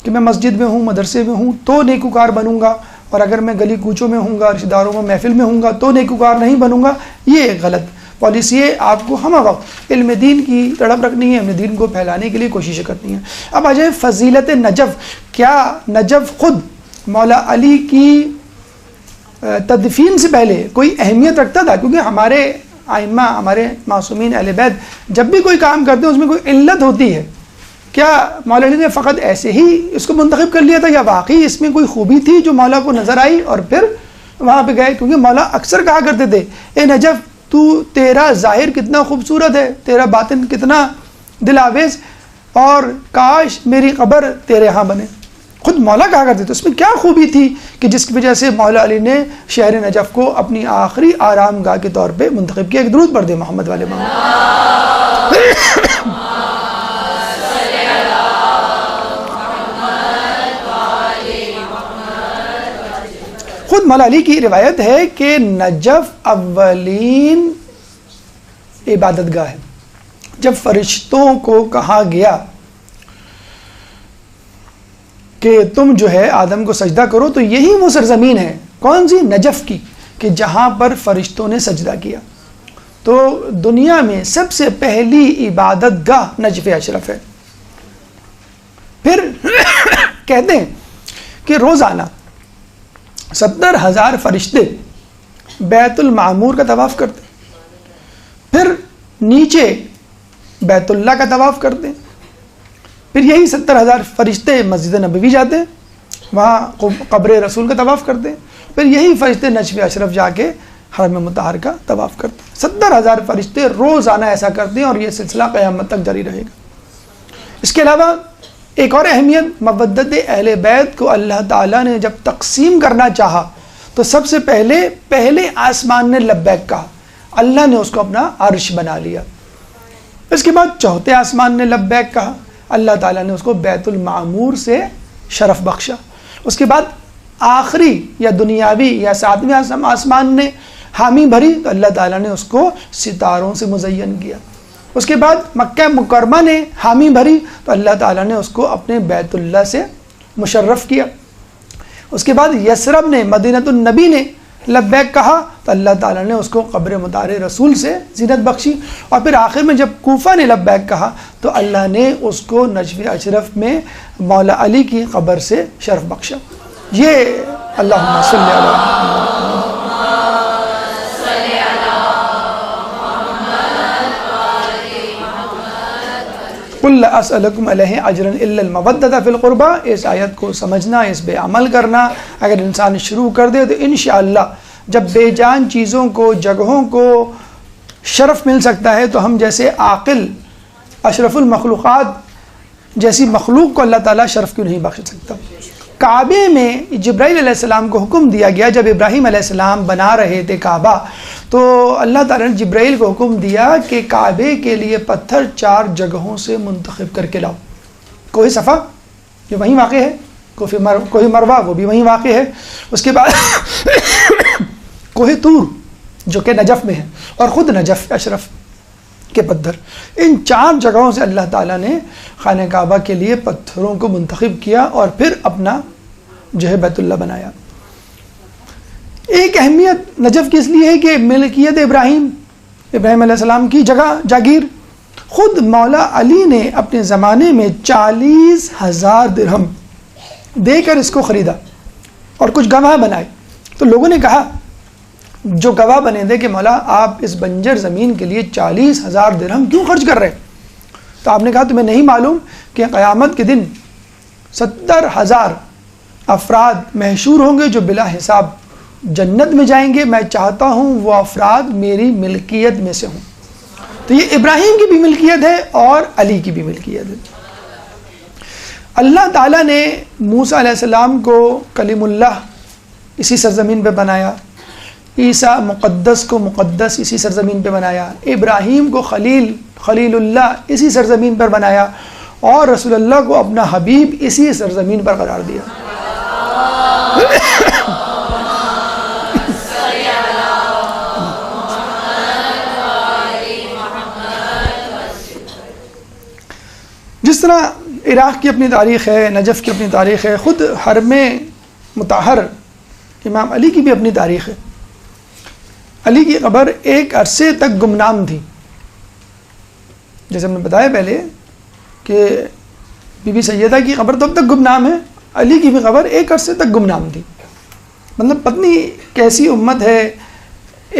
کہ میں مسجد میں ہوں، مدرسے میں ہوں تو نیکوکار بنوں گا، اور اگر میں گلی کوچوں میں ہوں گا، رشتہ داروں میں محفل میں ہوں گا تو نیکوکار نہیں بنوں گا. یہ ایک غلط پالیسی ہے. آپ کو ہمہ وقت علم دین کی تڑپ رکھنی ہے، علم دین کو پھیلانے کے لیے کوششیں کرنی ہے. اب آ جائیں فضیلت نجف. کیا نجف خود مولا علی کی تدفین سے پہلے کوئی اہمیت رکھتا تھا؟ کیونکہ ہمارے ائمہ، ہمارے معصومین اہل بیت جب بھی کوئی کام کرتے ہیں اس میں کوئی علت ہوتی ہے. کیا مولا علی نے فقط ایسے ہی اس کو منتخب کر لیا تھا، یا واقعی اس میں کوئی خوبی تھی جو مولا کو نظر آئی اور پھر وہاں پہ گئے؟ کیونکہ مولا اکثر کہا کرتے تھے اے نجف تو تیرا ظاہر کتنا خوبصورت ہے، تیرا باطن کتنا دل آویز، اور کاش میری قبر تیرے ہاں بنے. خود مولا کہا کرتے تھے. اس میں کیا خوبی تھی کہ جس کی وجہ سے مولا علی نے شہر نجف کو اپنی آخری آرام گاہ کے طور پہ منتخب کیا؟ ایک درود پڑھ دے محمد والے محمد. خود مولا علی کی روایت ہے کہ نجف اولین عبادت گاہ ہے. جب فرشتوں کو کہا گیا کہ تم جو ہے آدم کو سجدہ کرو، تو یہی وہ سرزمین ہے، کون سی؟ نجف کی، کہ جہاں پر فرشتوں نے سجدہ کیا. تو دنیا میں سب سے پہلی عبادت گاہ نجف اشرف ہے. پھر کہتے ہیں کہ روزانہ 70,000 فرشتے بیت المعمور کا طواف کرتے، پھر نیچے بیت اللہ کا طواف کرتے ہیں، پھر یہی 70,000 فرشتے مسجد نبوی جاتے ہیں، وہاں قبر رسول کا طواف کرتے ہیں، پھر یہی فرشتے نجف اشرف جا کے حرم مطہر کا طواف کرتے ہیں. 70,000 فرشتے روزانہ ایسا کرتے ہیں، اور یہ سلسلہ قیامت تک جاری رہے گا. اس کے علاوہ ایک اور اہمیت، مودت اہل بیت کو اللہ تعالیٰ نے جب تقسیم کرنا چاہا تو سب سے پہلے آسمان نے لبیک کہا، اللہ نے اس کو اپنا عرش بنا لیا. اس کے بعد چوتھے آسمان نے لبیک کہا، اللہ تعالیٰ نے اس کو بیت المعمور سے شرف بخشا. اس کے بعد آخری یا دنیاوی یا 7ویں آسمان نے حامی بھری تو اللہ تعالیٰ نے اس کو ستاروں سے مزین کیا. اس کے بعد مکہ مکرمہ نے حامی بھری تو اللہ تعالیٰ نے اس کو اپنے بیت اللہ سے مشرف کیا. اس کے بعد یثرب نے، مدینۃ النبی نے لبیک کہا تو اللہ تعالیٰ نے اس کو قبر مطہر رسول سے زینت بخشی. اور پھر آخر میں جب کوفہ نے لبیک کہا تو اللہ نے اس کو نجف اشرف میں مولا علی کی قبر سے شرف بخشا. یہ اللہم صلی علی محمد. قل لا اسألکم علیہ اجرا الا المودۃ فی القربى. اس آیت کو سمجھنا، اس پہ عمل کرنا اگر انسان شروع کر دے تو انشاءاللہ جب بے جان چیزوں کو، جگہوں کو شرف مل سکتا ہے تو ہم جیسے عاقل اشرف المخلوقات جیسی مخلوق کو اللہ تعالیٰ شرف کیوں نہیں بخش سکتا. کعبے میں جبرائیل علیہ السلام کو حکم دیا گیا، جب ابراہیم علیہ السلام بنا رہے تھے کعبہ تو اللہ تعالیٰ نے جبرائیل کو حکم دیا کہ کعبے کے لیے پتھر 4 جگہوں سے منتخب کر کے لاؤ. کوہ صفا جو وہیں واقع ہے، کوہ مروہ وہ بھی وہیں واقع ہے، اس کے بعد کوہ طور جو کہ نجف میں ہے، اور خود نجف اشرف کے پتھر. ان 4 جگہوں سے اللہ تعالیٰ نے خانہ کعبہ کے لیے پتھروں کو منتخب کیا اور پھر اپنا جو ہے بیت اللہ بنایا. ایک اہمیت نجف کی اس لیے ہے کہ ملکیت ابراہیم علیہ السلام کی جگہ جاگیر. خود مولا علی نے اپنے زمانے میں 40,000 درہم دے کر اس کو خریدا اور کچھ گواہ بنائے. تو لوگوں نے کہا، جو گواہ بنے تھے کہ مولا آپ اس بنجر زمین کے لیے 40,000 درہم کیوں خرچ کر رہے ہیں؟ تو آپ نے کہا تمہیں نہیں معلوم کہ قیامت کے دن 70,000 افراد محشور ہوں گے جو بلا حساب جنت میں جائیں گے، میں چاہتا ہوں وہ افراد میری ملکیت میں سے ہوں۔ تو یہ ابراہیم کی بھی ملکیت ہے اور علی کی بھی ملکیت ہے۔ اللہ تعالیٰ نے موسیٰ علیہ السلام کو کلیم اللہ اسی سرزمین پہ بنایا، عیسیٰ مقدس کو مقدس اسی سرزمین پہ بنایا، ابراہیم کو خلیل اللہ اسی سرزمین پر بنایا، اور رسول اللہ کو اپنا حبیب اسی سرزمین پر قرار دیا۔ جس طرح عراق کی اپنی تاریخ ہے، نجف کی اپنی تاریخ ہے، خود حرم مطہر امام علی کی بھی اپنی تاریخ ہے۔ علی کی قبر ایک عرصے تک گمنام تھی، جیسے ہم نے بتایا پہلے کہ بی بی سیدہ کی قبر تو اب تک گمنام ہے، علی کی بھی قبر ایک عرصے تک گمنام تھی۔ مطلب پتنی کیسی امت ہے،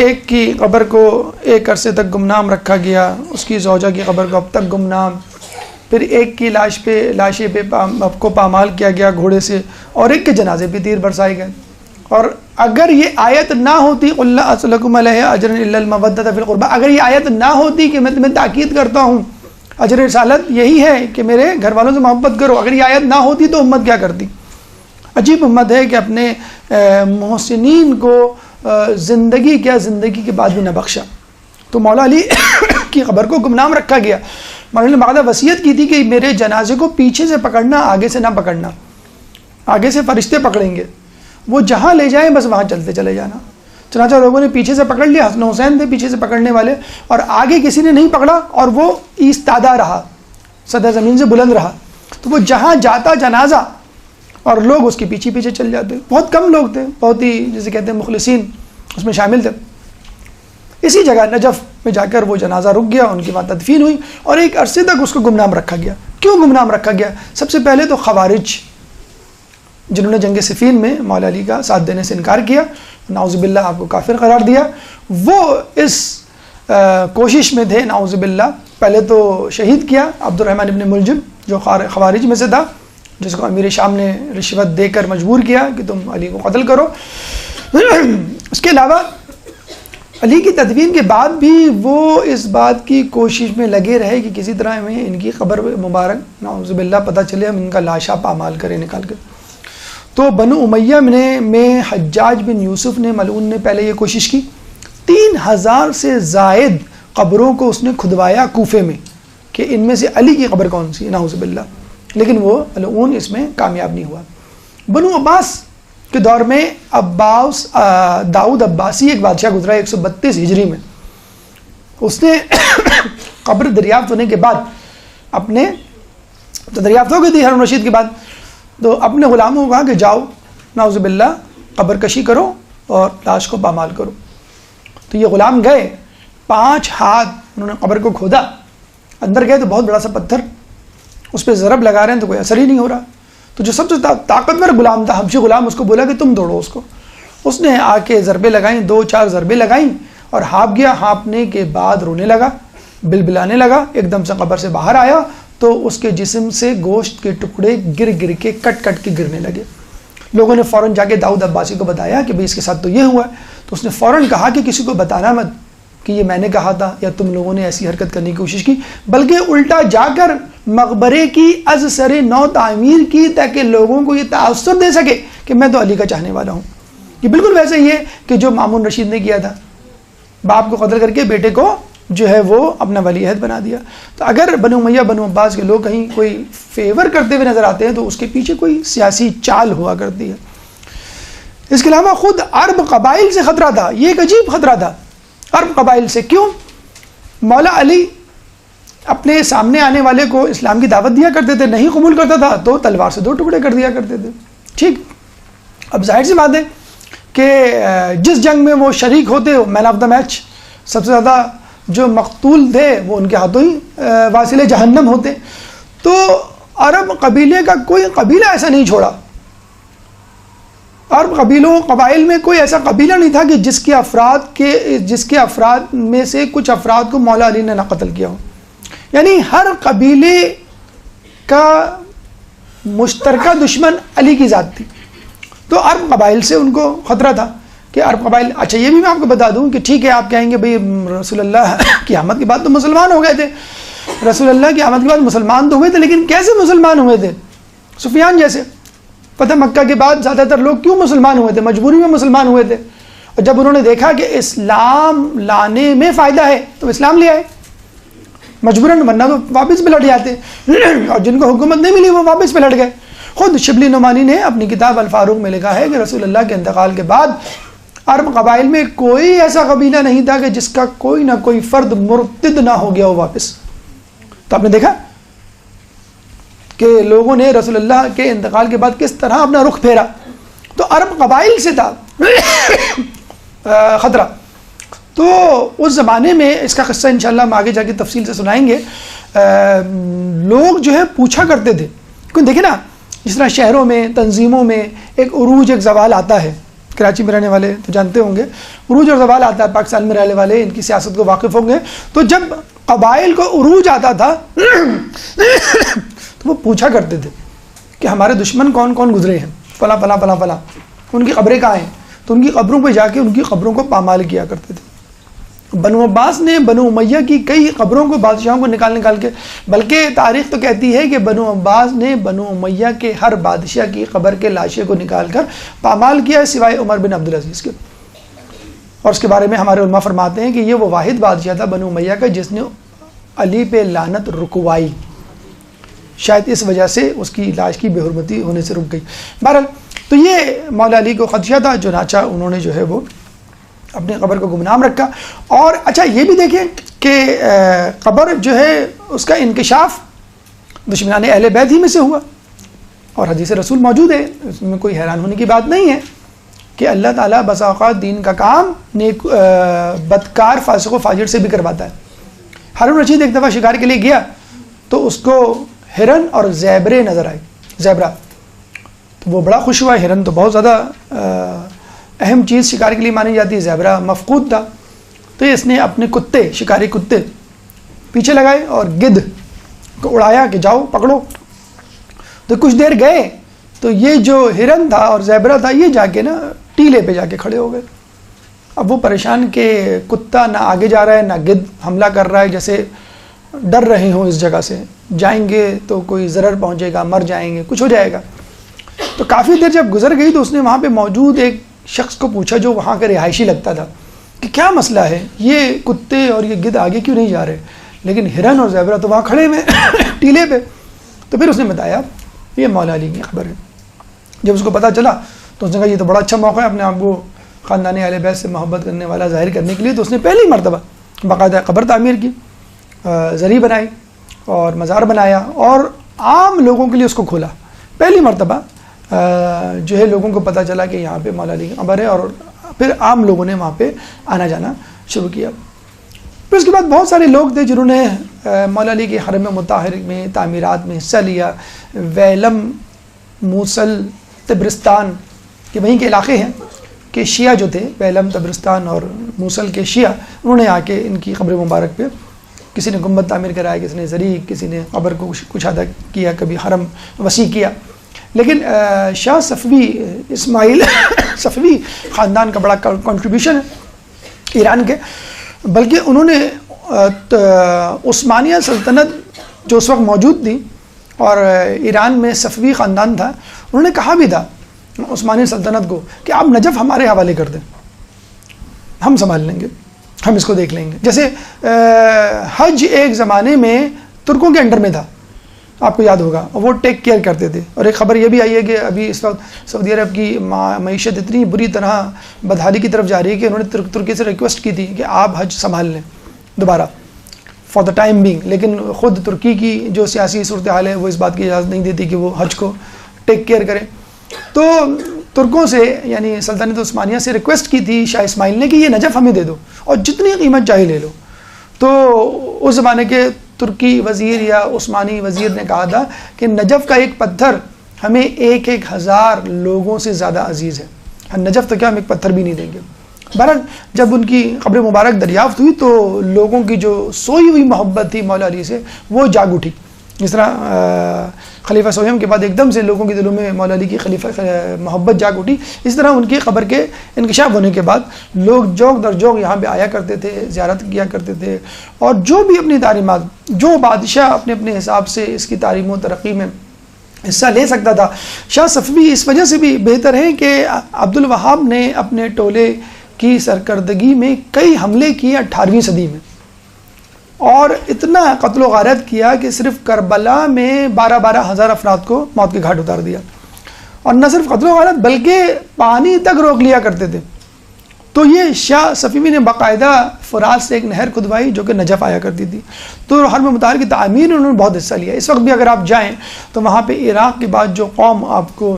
ایک کی قبر کو ایک عرصے تک گمنام رکھا گیا، اس کی زوجہ کی قبر کو اب تک گمنام، پھر ایک کی لاشیں پہ کو پامال کیا گیا گھوڑے سے، اور ایک کے جنازے پہ تیر برسائے گئے۔ اور اگر یہ آیت نہ ہوتی قُلْ لَا أَسْأَلُكُمْ عَلَيْهِ أَجْرًا إِلَّا الْمَوَدَّةَ فِي الْقُرْبَى، اگر یہ آیت نہ ہوتی کہ میں تمہیں تاکید کرتا ہوں، اجر رسالت یہی ہے کہ میرے گھر والوں سے محبت کرو، اگر یہ آیت نہ ہوتی تو امت کیا کرتی؟ عجیب امت ہے کہ اپنے محسنین کو زندگی زندگی کے بعد بھی نہ بخشا۔ تو مولا علی کی قبر کو گمنام رکھا گیا۔ مولانا نے بعد وصیت کی تھی کہ میرے جنازے کو پیچھے سے پکڑنا، آگے سے نہ پکڑنا، آگے سے فرشتے پکڑیں گے، وہ جہاں لے جائیں بس وہاں چلتے چلے جانا۔ چنانچہ لوگوں نے پیچھے سے پکڑ لیا، حسن حسین تھے پیچھے سے پکڑنے والے، اور آگے کسی نے نہیں پکڑا اور وہ ایستادہ رہا، صدر زمین سے بلند رہا۔ تو وہ جہاں جاتا جنازہ اور لوگ اس کے پیچھے پیچھے چل جاتے۔ بہت کم لوگ تھے، بہت ہی جسے کہتے ہیں مخلصین اس میں شامل تھے۔ اسی جگہ نجف میں جا کر وہ جنازہ رک گیا، ان کی وہاں تدفین ہوئی، اور ایک عرصے تک اس کو گمنام رکھا گیا۔ کیوں گمنام رکھا گیا؟ سب سے پہلے تو خوارج، جنہوں نے جنگ صفین میں مولا علی کا ساتھ دینے سے انکار کیا، نعوذ باللہ آپ کو کافر قرار دیا، وہ اس کوشش میں تھے نعوذ باللہ۔ پہلے تو شہید کیا عبد الرحمن ابن ملجم جو خوارج میں سے تھا، جس کو امیر شام نے رشوت دے کر مجبور کیا کہ تم علی کو قتل کرو۔ اس کے علاوہ علی کی تدفین کے بعد بھی وہ اس بات کی کوشش میں لگے رہے کہ کسی طرح ہمیں ان کی قبر مبارک نعوذ باللہ پتہ چلے، ہم ان کا لاشا پامال کریں نکال کر۔ تو بنو امیہ میں حجاج بن یوسف نے ملعون نے پہلے یہ کوشش کی، 3000 سے زائد قبروں کو اس نے کھدوایا کوفے میں کہ ان میں سے علی کی قبر کون سی، نعوذ باللہ، لیکن وہ ملعون اس میں کامیاب نہیں ہوا۔ بنو عباس کے دور میں داؤد عباسی ایک بادشاہ گزرا 132 ہجری میں، اس نے قبر دریافت ہونے کے بعد دریافت ہو گئی تھی ہارون رشید کے بعد، تو اپنے غلاموں کو کہا کہ جاؤ نعوذ باللہ قبر کشی کرو اور لاش کو پامال کرو۔ تو یہ غلام گئے، 5 ہاتھ انہوں نے قبر کو کھودا، اندر گئے تو بہت بڑا سا پتھر، اس پہ ضرب لگا رہے ہیں تو کوئی اثر ہی نہیں ہو رہا۔ تو جو سب سے طاقتور غلام تھا، حبشی غلام، اس کو بولا کہ تم دوڑو اس کو۔ اس نے آ کے ضربیں لگائیں، 2-4 ضربیں لگائیں، اور ہانپ گیا۔ ہانپنے کے بعد رونے لگا، بلبلانے لگا، ایک دم سے قبر سے باہر آیا تو اس کے جسم سے گوشت کے ٹکڑے گر کے کٹ کے گرنے لگے۔ لوگوں نے فوراً جا کے داؤد عباسی کو بتایا کہ بھئی اس کے ساتھ تو یہ ہوا ہے۔ تو اس نے فوراً کہا کہ کسی کو بتانا مت کہ یہ میں نے کہا تھا یا تم لوگوں نے ایسی حرکت کرنے کی کوشش کی، بلکہ الٹا جا کر مقبرے کی از سر نو تعمیر کی تاکہ لوگوں کو یہ تاثر دے سکے کہ میں تو علی کا چاہنے والا ہوں۔ یہ بالکل ویسے ہی ہے کہ جو مامون رشید نے کیا تھا، باپ کو قتل کر کے بیٹے کو جو ہے وہ اپنا ولی عہد بنا دیا۔ تو اگر بنو امیہ بنو عباس کے لوگ کہیں کوئی فیور کرتے ہوئے نظر آتے ہیں تو اس کے پیچھے کوئی سیاسی چال ہوا کرتی ہے۔ اس کے علاوہ خود عرب قبائل سے خطرہ تھا، یہ ایک عجیب خطرہ تھا عرب قبائل سے۔ کیوں؟ مولا علی اپنے سامنے آنے والے کو اسلام کی دعوت دیا کرتے تھے، نہیں قبول کرتا تھا تو تلوار سے 2 ٹکڑے کر دیا کرتے تھے۔ ٹھیک، اب ظاہر سی بات ہے کہ جس جنگ میں وہ شریک ہوتے، مین آف دا میچ، سب سے زیادہ جو مقتول تھے وہ ان کے ہاتھوں ہی واصل جہنم ہوتے۔ تو عرب قبیلے کا کوئی قبیلہ ایسا نہیں چھوڑا، عرب قبائل میں کوئی ایسا قبیلہ نہیں تھا کہ جس کے افراد میں سے کچھ افراد کو مولا علی نے نہ قتل کیا ہو۔ یعنی ہر قبیلے کا مشترکہ دشمن علی کی ذات تھی، تو عرب قبائل سے ان کو خطرہ تھا کہ عرب قبائل، اچھا یہ بھی میں آپ کو بتا دوں کہ ٹھیک ہے آپ کہیں گے بھئی رسول اللہ کی آمد کے بعد تو مسلمان ہو گئے تھے، رسول اللہ کی آمد کے بعد مسلمان تو ہوئے تھے، لیکن کیسے مسلمان ہوئے تھے؟ سفیان جیسے فتح مکہ کے بعد زیادہ تر لوگ کیوں مسلمان ہوئے تھے؟ مجبوری میں مسلمان ہوئے تھے، اور جب انہوں نے دیکھا کہ اسلام لانے میں فائدہ ہے تو اسلام لے آئے مجبوراً، ورنہ تو واپس پلٹ جاتے، اور جن کو حکومت نہیں ملی وہ واپس پلٹ گئے۔ خود شبلی نعمانی نے اپنی کتاب الفاروق میں لکھا ہے کہ رسول اللہ کے انتقال کے بعد عرب قبائل میں کوئی ایسا قبیلہ نہیں تھا کہ جس کا کوئی نہ کوئی فرد مرتد نہ ہو گیا ہو واپس۔ تو آپ نے دیکھا کہ لوگوں نے رسول اللہ کے انتقال کے بعد کس طرح اپنا رخ پھیرا، تو عرب قبائل سے تھا خطرہ۔ تو اس زمانے میں اس کا قصہ انشاءاللہ ہم آگے جا کے تفصیل سے سنائیں گے، لوگ جو ہے پوچھا کرتے تھے، کیونکہ دیکھیں نا جس طرح شہروں میں تنظیموں میں ایک عروج ایک زوال آتا ہے، کراچی میں رہنے والے تو جانتے ہوں گے عروج اور زوال آتا ہے، پاکستان میں رہنے والے ان کی سیاست کو واقف ہوں گے، تو جب قبائل کو عروج آتا تھا تو وہ پوچھا کرتے تھے کہ ہمارے دشمن کون کون گزرے ہیں، فلاں فلاں فلاں فلاں، ان کی قبریں کہاں ہیں، تو ان کی قبروں پہ جا کے ان کی قبروں کو پامال کیا کرتے تھے۔ بنو عباس نے بنو امیہ کی کئی قبروں کو بادشاہوں کو نکال کے، بلکہ تاریخ تو کہتی ہے کہ بنو عباس نے بنو امیہ کے ہر بادشاہ کی قبر کے لاشیں کو نکال کر پامال کیا سوائے عمر بن عبدالعزیز کے، اور اس کے بارے میں ہمارے علماء فرماتے ہیں کہ یہ وہ واحد بادشاہ تھا بنو امیہ کا جس نے علی پہ لعنت رکوائی، شاید اس وجہ سے اس کی لاش کی بے حرمتی ہونے سے رک گئی۔ بہرحال تو یہ مولا علی کو خدشہ تھا، چنانچہ انہوں نے جو ہے وہ اپنی قبر کو گمنام رکھا۔ اور اچھا یہ بھی دیکھیں کہ قبر جو ہے اس کا انکشاف دشمنان اہل بیت ہی میں سے ہوا، اور حدیث رسول موجود ہے، اس میں کوئی حیران ہونے کی بات نہیں ہے کہ اللہ تعالیٰ بسا اوقات دین کا کام نیک بدکار فاسق و فاجر سے بھی کرواتا ہے۔ ہارون رشید ایک دفعہ شکار کے لیے گیا تو اس کو ہرن اور زیبرے نظر آئے، زیبرا، تو وہ بڑا خوش ہوا۔ ہرن تو بہت زیادہ اہم چیز شکار کے لیے مانی جاتی ہے، زیبرا مفقود تھا، تو اس نے اپنے کتے، شکاری کتے پیچھے لگائے اور گدھ کو اڑایا کہ جاؤ پکڑو۔ تو کچھ دیر گئے تو یہ جو ہرن تھا اور زیبرا تھا یہ جا کے نا ٹیلے پہ جا کے کھڑے ہو گئے۔ اب وہ پریشان کہ کتا نہ آگے جا رہا ہے نہ گدھ حملہ کر رہا ہے، جیسے ڈر رہے ہوں اس جگہ سے، جائیں گے تو کوئی ضرر پہنچے گا، مر جائیں گے، کچھ ہو جائے گا۔ تو کافی دیر جب گزر گئی تو اس نے وہاں پہ موجود ایک شخص کو پوچھا جو وہاں کا رہائشی لگتا تھا کہ کیا مسئلہ ہے، یہ کتے اور یہ گدھ آگے کیوں نہیں جا رہے، لیکن ہرن اور زیبرا تو وہاں کھڑے ہوئے ٹیلے پہ۔ تو پھر اس نے بتایا یہ مولا علی کی خبر ہے۔ جب اس کو پتہ چلا تو اس نے کہا یہ تو بڑا اچھا موقع ہے اپنے آپ کو خاندان اہل بیت سے محبت کرنے والا ظاہر کرنے کے لیے، تو اس نے پہلی مرتبہ باقاعدہ قبر تعمیر کی، زری بنائی اور مزار بنایا اور عام لوگوں کے لیے اس کو کھولا۔ پہلی مرتبہ جو ہے لوگوں کو پتہ چلا کہ یہاں پہ مولا علی کی قبر ہے، اور پھر عام لوگوں نے وہاں پہ آنا جانا شروع کیا۔ پھر اس کے بعد بہت سارے لوگ تھے جنہوں نے مولا علی کے حرم مطہر میں تعمیرات میں حصہ لیا۔ ویلم، موصل، طبرستان یہ وہیں کے علاقے ہیں کہ شیعہ جو تھے، ویلم، طبرستان اور موصل کے شیعہ، انہوں نے آ کے ان کی قبر مبارک پہ کسی نے گنبد تعمیر کرایا، کسی نے زری، کسی نے قبر کو کشادہ کیا، کبھی حرم وسیع کیا۔ لیکن شاہ صفوی اسماعیل صفوی خاندان کا بڑا کنٹریبیوشن ہے ایران کے، بلکہ انہوں نے عثمانیہ سلطنت جو اس وقت موجود تھی اور ایران میں صفوی خاندان تھا، انہوں نے کہا بھی تھا عثمانی سلطنت کو کہ آپ نجف ہمارے حوالے کر دیں، ہم سنبھال لیں گے، ہم اس کو دیکھ لیں گے۔ جیسے حج ایک زمانے میں ترکوں کے انڈر میں تھا، آپ کو یاد ہوگا، وہ ٹیک کیئر کرتے تھے۔ اور ایک خبر یہ بھی آئی ہے کہ ابھی اس وقت سعودی عرب کی معیشت اتنی بری طرح بدحالی کی طرف جا رہی ہے کہ انہوں نے ترکی سے ریکویسٹ کی تھی کہ آپ حج سنبھال لیں دوبارہ فار دا ٹائم بینگ، لیکن خود ترکی کی جو سیاسی صورتحال ہے وہ اس بات کی اجازت نہیں دیتی کہ وہ حج کو ٹیک کیئر کریں۔ تو ترکوں سے یعنی سلطنت عثمانیہ سے ریکویسٹ کی تھی شاہ اسماعیل نے کہ یہ نجف ہمیں دے دو اور جتنی قیمت چاہے لے لو۔ تو اس زمانے کے ترکی وزیر یا عثمانی وزیر نے کہا تھا کہ نجف کا ایک پتھر ہمیں 1,000 لوگوں سے زیادہ عزیز ہے، نجف تو کیا ہم ایک پتھر بھی نہیں دیں گے۔ بہرحال جب ان کی قبر مبارک دریافت ہوئی تو لوگوں کی جو سوئی ہوئی محبت تھی مولا علی سے وہ جاگ اٹھی۔ جس طرح خلیفہ سویم کے بعد ایک دم سے لوگوں کے دلوں میں مولا علی کی خلیفہ محبت جاگ اٹھی. اس طرح ان کی قبر کے انکشاف ہونے کے بعد لوگ جوق در جوق یہاں پہ آیا کرتے تھے, زیارت کیا کرتے تھے, اور جو بھی اپنی تعلیمات, جو بادشاہ اپنے اپنے حساب سے اس کی تعلیم و ترقی میں حصہ لے سکتا تھا. شاہ صفوی اس وجہ سے بھی بہتر ہیں کہ عبد الوہاب نے اپنے ٹولے کی سرکردگی میں کئی حملے کیے 18ویں صدی میں, اور اتنا قتل و غارت کیا کہ صرف کربلا میں 12 ہزار افراد کو موت کے گھاٹ اتار دیا. اور نہ صرف قتل و غارت بلکہ پانی تک روک لیا کرتے تھے. تو یہ شاہ صفوی نے باقاعدہ فرات سے ایک نہر کھدوائی جو کہ نجف آیا کرتی تھی. تو حرم مطہر کی تعمیر میں انہوں نے بہت حصہ لیا. اس وقت بھی اگر آپ جائیں تو وہاں پہ عراق کے بعد جو قوم آپ کو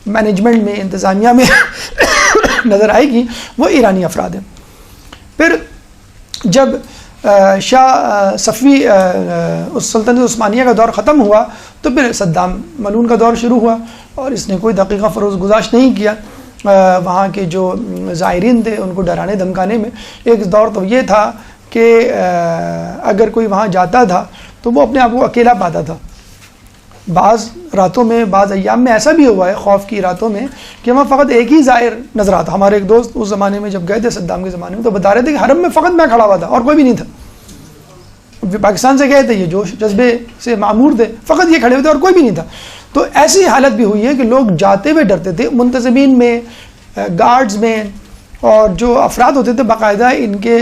مینجمنٹ میں, انتظامیہ میں نظر آئے گی وہ ایرانی افراد ہیں. پھر جب شاہ صفوی اس سلطنت عثمانیہ کا دور ختم ہوا تو پھر صدام ملعون کا دور شروع ہوا, اور اس نے کوئی دقیقہ فروز گزاشت نہیں کیا وہاں کے جو زائرین تھے ان کو ڈرانے دھمکانے میں. ایک دور تو یہ تھا کہ اگر کوئی وہاں جاتا تھا تو وہ اپنے آپ کو اکیلا پاتا تھا. بعض راتوں میں, بعض ایام میں ایسا بھی ہوا ہے خوف کی راتوں میں کہ وہاں فقط ایک ہی زائر نظر آتا. ہمارے ایک دوست اس زمانے میں جب گئے تھے صدام کے زمانے میں تو بتا رہے تھے کہ حرم میں فقط میں کھڑا ہوا تھا اور کوئی بھی نہیں تھا. پاکستان سے گئے تھے, یہ جوش جذبے سے معمور تھے, فقط یہ کھڑے ہوئے تھے اور کوئی بھی نہیں تھا. تو ایسی حالت بھی ہوئی ہے کہ لوگ جاتے ہوئے ڈرتے تھے. منتظمین میں, گارڈز میں, اور جو افراد ہوتے تھے باقاعدہ ان کے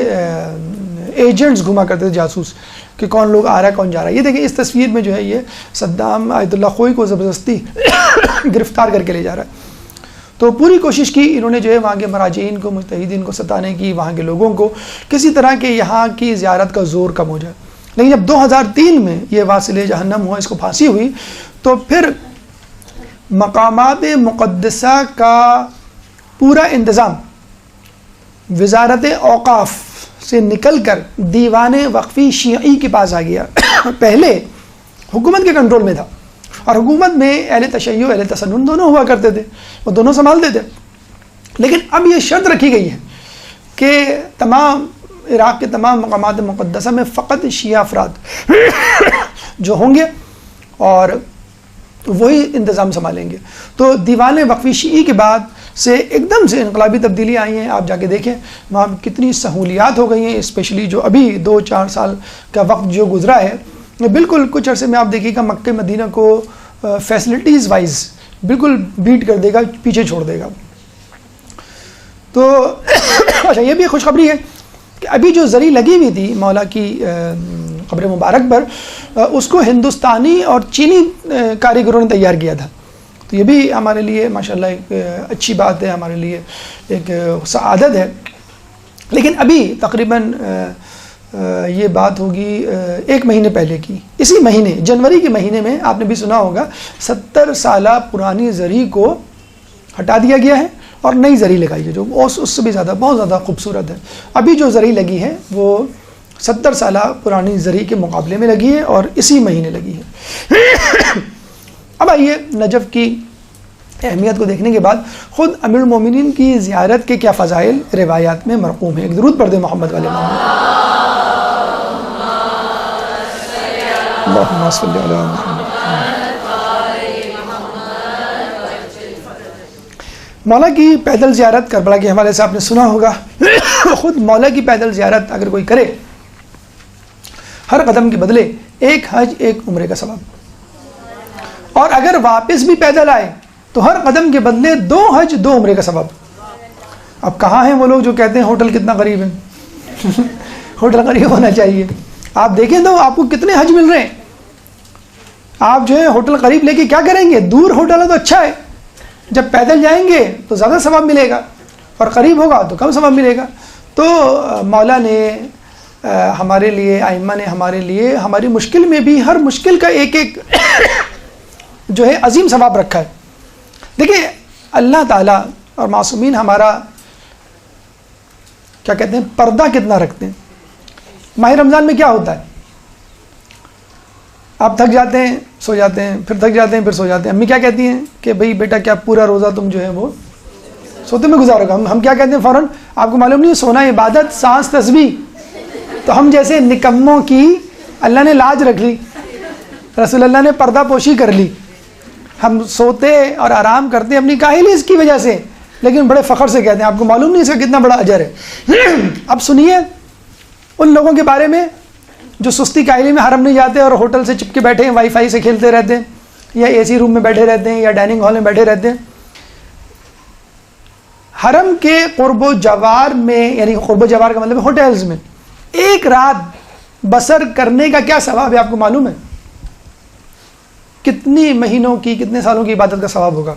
ایجنٹس گھما کرتے تھے, جاسوس, کہ کون لوگ آ رہا ہے کون جا رہا ہے. یہ دیکھیں اس تصویر میں جو ہے یہ صدام آیت اللہ خوئی کو زبردستی گرفتار کر کے لے جا رہا ہے. تو پوری کوشش کی انہوں نے جو ہے وہاں کے مراجعین کو, مجتہدین کو ستانے کی, وہاں کے لوگوں کو کسی طرح کے یہاں کی زیارت کا زور کم ہو جائے. لیکن جب 2003 میں یہ واصل جہنم ہوا, اس کو پھانسی ہوئی, تو پھر مقامات مقدسہ کا پورا انتظام وزارت اوقاف سے نکل کر دیوان وقفی شیعی کے پاس آ گیا. پہلے حکومت کے کنٹرول میں تھا, اور حکومت میں اہل تشیع اہل تسنن دونوں ہوا کرتے تھے, وہ دونوں سنبھالتے تھے. لیکن اب یہ شرط رکھی گئی ہے کہ تمام عراق کے تمام مقامات مقدسہ میں فقط شیعہ افراد جو ہوں گے اور وہی انتظام سنبھالیں گے. تو دیوان وقفی شیعی کے بعد سے ایک دم سے انقلابی تبدیلی آئی ہیں. آپ جا کے دیکھیں وہاں کتنی سہولیات ہو گئی ہیں, اسپیشلی جو ابھی 2-4 سال کا وقت جو گزرا ہے, بالکل کچھ عرصے میں آپ دیکھیے گا مکہ مدینہ کو فیسلٹیز وائز بالکل بیٹ کر دے گا, پیچھے چھوڑ دے گا. تو اچھا یہ بھی خوشخبری ہے کہ ابھی جو زری لگی ہوئی تھی مولا کی قبر مبارک پر, اس کو ہندوستانی اور چینی کاریگروں نے تیار کیا تھا. تو یہ بھی ہمارے لیے ماشاءاللہ ایک اچھی بات ہے, ہمارے لیے ایک سعادت ہے. لیکن ابھی تقریباً یہ بات ہوگی 1 مہینے پہلے کی, اسی مہینے جنوری کے مہینے میں آپ نے بھی سنا ہوگا 70 سالہ پرانی زری کو ہٹا دیا گیا ہے اور نئی زری لگائی ہے جو اس سے بھی زیادہ بہت زیادہ خوبصورت ہے. ابھی جو زری لگی ہے وہ 70 سالہ پرانی زری کے مقابلے میں لگی ہے اور اسی مہینے لگی ہے. اب آئیے نجف کی اہمیت کو دیکھنے کے بعد خود امیر المومنین کی زیارت کے کیا فضائل روایات میں مرقوم ہیں. ایک درود پڑھ دیں محمد والے محمد. اللہم صلی علی محمد. مولا کی پیدل زیارت کربلا کے حوالے سے آپ نے سنا ہوگا. خود مولا کی پیدل زیارت اگر کوئی کرے, ہر قدم کے بدلے 1 حج 1 عمرے کا ثواب, اور اگر واپس بھی پیدل آئے تو ہر قدم کے بدلے 2 حج 2 عمرے کا ثواب. اب کہاں ہیں وہ لوگ جو کہتے ہیں ہوٹل کتنا قریب ہے؟ ہوٹل قریب ہونا چاہیے. آپ دیکھیں تو آپ کو کتنے حج مل رہے ہیں. آپ جو ہے ہوٹل قریب لے کے کیا کریں گے؟ دور ہوٹل ہے تو اچھا ہے, جب پیدل جائیں گے تو زیادہ ثواب ملے گا, اور قریب ہوگا تو کم ثواب ملے گا. تو مولا نے ہمارے لیے, ائمہ نے ہمارے لیے, ہماری مشکل میں بھی ہر مشکل کا ایک ایک جو ہے عظیم ثواب رکھا ہے. دیکھیں اللہ تعالیٰ اور معصومین ہمارا کیا کہتے ہیں پردہ کتنا رکھتے ہیں. ماہ رمضان میں کیا ہوتا ہے, آپ تھک جاتے ہیں سو جاتے ہیں, پھر تھک جاتے ہیں پھر سو جاتے ہیں. امی کیا کہتی ہیں کہ بھئی بیٹا کیا پورا روزہ تم جو ہے وہ سوتے میں گزارو گا. ہم کیا کہتے ہیں فوراً, آپ کو معلوم نہیں سونا عبادت سانس تسبیح. تو ہم جیسے نکموں کی اللہ نے لاج رکھ لی, رسول اللہ نے پردہ پوشی کر لی, ہم سوتے اور آرام کرتے ہیں اپنی کاہلی اس کی وجہ سے، لیکن بڑے فخر سے کہتے ہیں. آپ کو معلوم نہیں اس کا کتنا بڑا اجر ہے. اب سنیے ان لوگوں کے بارے میں جو سستی کاہلی میں حرم نہیں جاتے اور ہوٹل سے چپکے بیٹھے ہیں، وائی فائی سے کھیلتے رہتے ہیں، یا اے سی روم میں بیٹھے رہتے ہیں، یا ڈائننگ ہال میں بیٹھے رہتے ہیں. حرم کے قرب و جوار میں، یعنی قرب و جوار کا مطلب ہوٹلز میں ایک رات بسر کرنے کا کیا ثواب ہے آپ کو معلوم ہے؟ کتنی مہینوں کی، کتنے سالوں کی عبادت کا ثواب ہوگا؟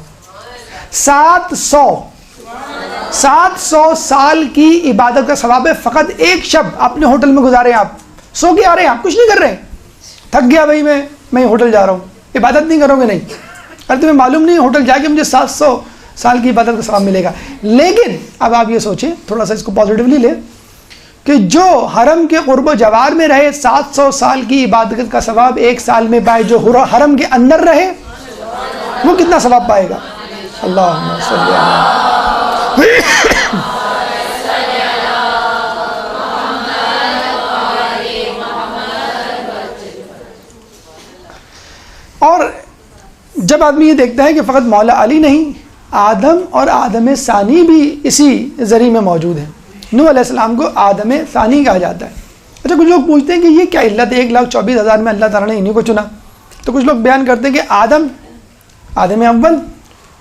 700 سال کی عبادت کا ثواب ہے. فقط ایک شب اپنے ہوٹل میں گزارے، آپ سو کے آ رہے ہیں، آپ کچھ نہیں کر رہے ہیں، تھک گیا بھائی میں ہوٹل جا رہا ہوں، عبادت نہیں کرو گے؟ نہیں. اگر تمہیں معلوم نہیں ہوٹل جا کے مجھے 700 سال کی عبادت کا ثواب ملے گا. لیکن اب آپ یہ سوچیں، تھوڑا سا اس کو پازیٹیولی لیں، کہ جو حرم کے قرب و جوار میں رہے 700 سال کی عبادت کا ثواب ایک سال میں پائے، جو حرم کے اندر رہے وہ کتنا ثواب پائے گا؟ اللہم صلی اور جب آدمی یہ دیکھتا ہے کہ فقط مولا علی نہیں، آدم اور آدم ثانی بھی اسی ذریعے میں موجود ہیں. نوح علیہ السلام کو آدم ثانی کہا جاتا ہے. اچھا کچھ لوگ پوچھتے ہیں کہ یہ کیا علت ہے 1,24,000 میں اللہ تعالیٰ نے انہیں کو چنا؟ تو کچھ لوگ بیان کرتے ہیں کہ آدم اول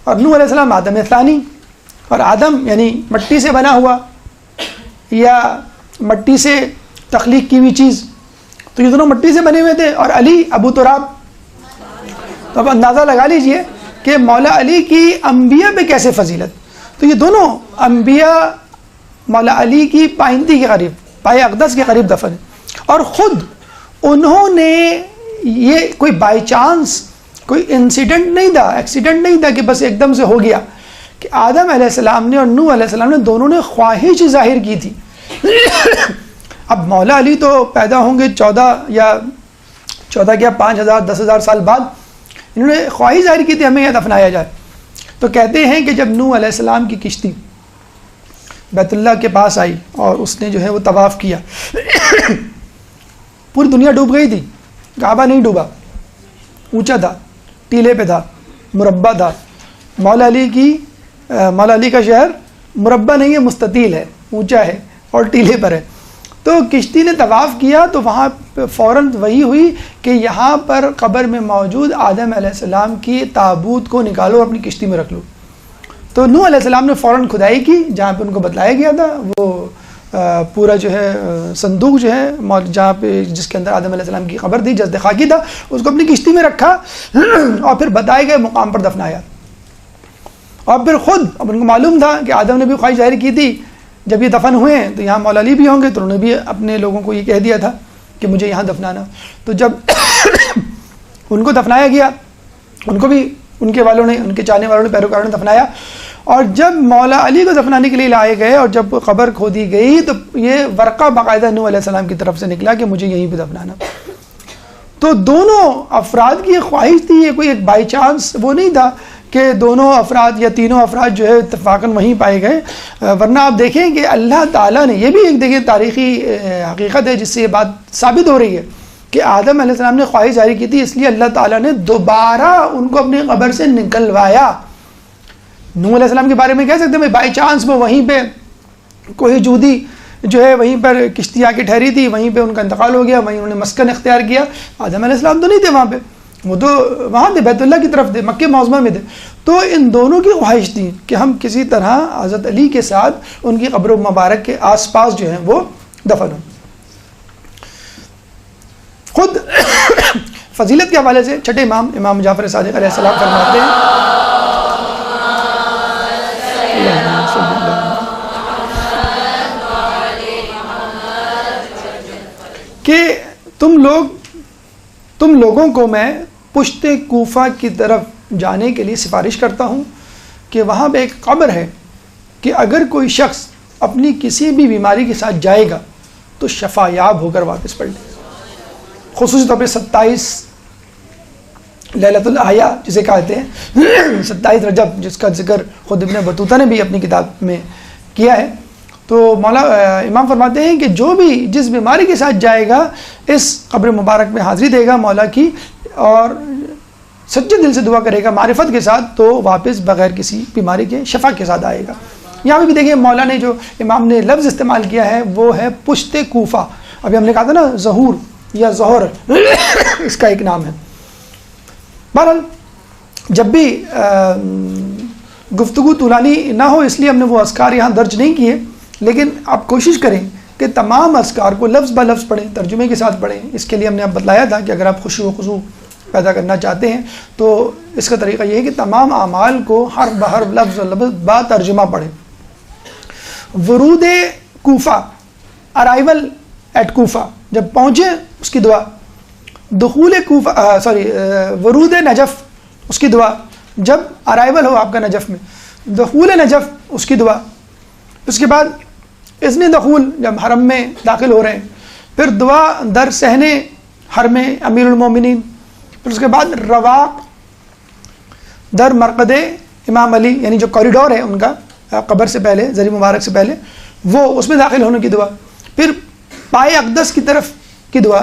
اور نوح علیہ السلام آدم ثانی، اور آدم یعنی مٹی سے بنا ہوا یا مٹی سے تخلیق کی ہوئی چیز، تو یہ دونوں مٹی سے بنے ہوئے تھے. اور علی ابو تراب. تو اب اندازہ لگا لیجئے کہ مولا علی کی انبیاء پہ کیسے فضیلت. تو یہ دونوں انبیاء مولا علی کی پائندی کے قریب، پائے اقدس کے قریب دفن ہیں. اور خود انہوں نے، یہ کوئی بائی چانس کوئی انسیڈنٹ نہیں تھا، ایکسیڈنٹ نہیں تھا کہ بس ایک دم سے ہو گیا، کہ آدم علیہ السلام نے اور نوح علیہ السلام نے دونوں نے خواہش ظاہر کی تھی. اب مولا علی تو پیدا ہوں گے 14 کیا 5,000 10,000 سال بعد. انہوں نے خواہش ظاہر کی تھی ہمیں یہاں دفنایا جائے. تو کہتے ہیں کہ جب نوح علیہ السلام کی کشتی بیت اللہ کے پاس آئی اور اس نے جو ہے وہ طواف کیا، پوری دنیا ڈوب گئی تھی، کعبہ نہیں ڈوبا، اونچا تھا، ٹیلے پہ تھا، مربع تھا. مولا علی کا شہر مربع نہیں ہے، مستطیل ہے، اونچا ہے اور ٹیلے پر ہے. تو کشتی نے طواف کیا تو وہاں فوراً وہی ہوئی کہ یہاں پر قبر میں موجود آدم علیہ السلام کی تابوت کو نکالو، اپنی کشتی میں رکھ لو. تو نوح علیہ السلام نے فوراً کھدائی کی جہاں پہ ان کو بتلایا گیا تھا، وہ پورا جو ہے صندوق جو ہے جہاں پہ جس کے اندر آدم علیہ السلام کی قبر تھی، جسد خاکی تھا، اس کو اپنی کشتی میں رکھا اور پھر بتائے گئے مقام پر دفنایا. اور پھر خود اب ان کو معلوم تھا کہ آدم نے بھی خواہش ظاہر کی تھی، جب یہ دفن ہوئے ہیں تو یہاں مولا علی بھی ہوں گے، تو انہوں نے بھی اپنے لوگوں کو یہ کہہ دیا تھا کہ مجھے یہاں دفنانا. تو جب ان کو دفنایا گیا، ان کو بھی ان کے والوں نے، ان کے چاہنے والوں نے، پیروکاروں نے دفنایا. اور جب مولا علی کو دفنانے کے لیے لائے گئے اور جب قبر کھودی گئی تو یہ ورقہ باقاعدہ نوح علیہ السلام کی طرف سے نکلا کہ مجھے یہیں پہ دفنانا. تو دونوں افراد کی خواہش تھی، یہ کوئی ایک بائی چانس وہ نہیں تھا کہ دونوں افراد یا تینوں افراد جو ہے اتفاقاً وہیں پائے گئے. ورنہ آپ دیکھیں کہ اللہ تعالیٰ نے، یہ بھی ایک دیکھیں تاریخی حقیقت ہے جس سے یہ بات ثابت ہو رہی ہے کہ آدم علیہ السلام نے خواہش جاری کی تھی، اس لیے اللہ تعالیٰ نے دوبارہ ان کو اپنی قبر سے نکلوایا. نوح علیہ السلام کے بارے میں کہہ سکتے ہیں بائی چانس وہ وہیں پہ کوئی جودی جو ہے وہیں پر کشتی آ کے ٹھہری تھی، وہیں پہ ان کا انتقال ہو گیا، وہیں انہوں نے مسکن اختیار کیا. آدم علیہ السلام تو نہیں تھے وہاں پہ، وہ تو وہاں تھے، بیت اللہ کی طرف تھے، مکہ معظمہ میں تھے. تو ان دونوں کی خواہش تھی کہ ہم کسی طرح حضرت علی کے ساتھ ان کی قبر مبارک کے آس پاس جو ہیں وہ دفن ہوں. خود فضیلت کے حوالے سے چھٹے امام جعفر صادق علیہ السلام فرماتے ہیں کہ تم لوگوں کو میں پشت کوفہ کی طرف جانے کے لیے سفارش کرتا ہوں کہ وہاں پہ ایک قبر ہے کہ اگر کوئی شخص اپنی کسی بھی بیماری کے ساتھ جائے گا تو شفا یاب ہو کر واپس پلٹے گا. خصوصی طور پہ 27 لیلۃ الاحیاء جسے کہتے ہیں 27 رجب، جس کا ذکر خود ابن بطوطہ نے بھی اپنی کتاب میں کیا ہے. تو مولا امام فرماتے ہیں کہ جو بھی جس بیماری کے ساتھ جائے گا اس قبر مبارک میں حاضری دے گا مولا کی، اور سچے دل سے دعا کرے گا معرفت کے ساتھ تو واپس بغیر کسی بیماری کے شفا کے ساتھ آئے گا. یہاں پہ بھی دیکھیں مولا نے جو امام نے لفظ استعمال کیا ہے وہ ہے پشت کوفہ. ابھی ہم نے کہا تھا نا ظہور یا ظہر اس کا ایک نام ہے. بہرحال جب بھی گفتگو طولانی نہ ہو اس لیے ہم نے وہ اذکار یہاں درج نہیں کیے، لیکن آپ کوشش کریں کہ تمام اذکار کو لفظ بہ لفظ پڑھیں، ترجمے کے ساتھ پڑھیں. اس کے لیے ہم نے اب بتلایا تھا کہ اگر آپ خشوع و خضوع پیدا کرنا چاہتے ہیں تو اس کا طریقہ یہ ہے کہ تمام اعمال کو حرف بحرف لفظ لفظ با ترجمہ پڑھیں. ورود کوفہ، ارائیول ایٹ کوفہ، جب پہنچے اس کی دعا. دخول کوفہ ورود نجف اس کی دعا، جب ارائیول ہو آپ کا نجف میں. دخول نجف اس کی دعا. اس کے بعد اذن دخول جب حرم میں داخل ہو رہے ہیں، پھر دعا در صحن حرم امیر المومنین. پھر اس کے بعد رواق در مرقد امام علی، یعنی جو کوریڈور ہے ان کا قبر سے پہلے، زری مبارک سے پہلے، وہ اس میں داخل ہونے کی دعا. پھر پائے اقدس کی طرف کی دعا.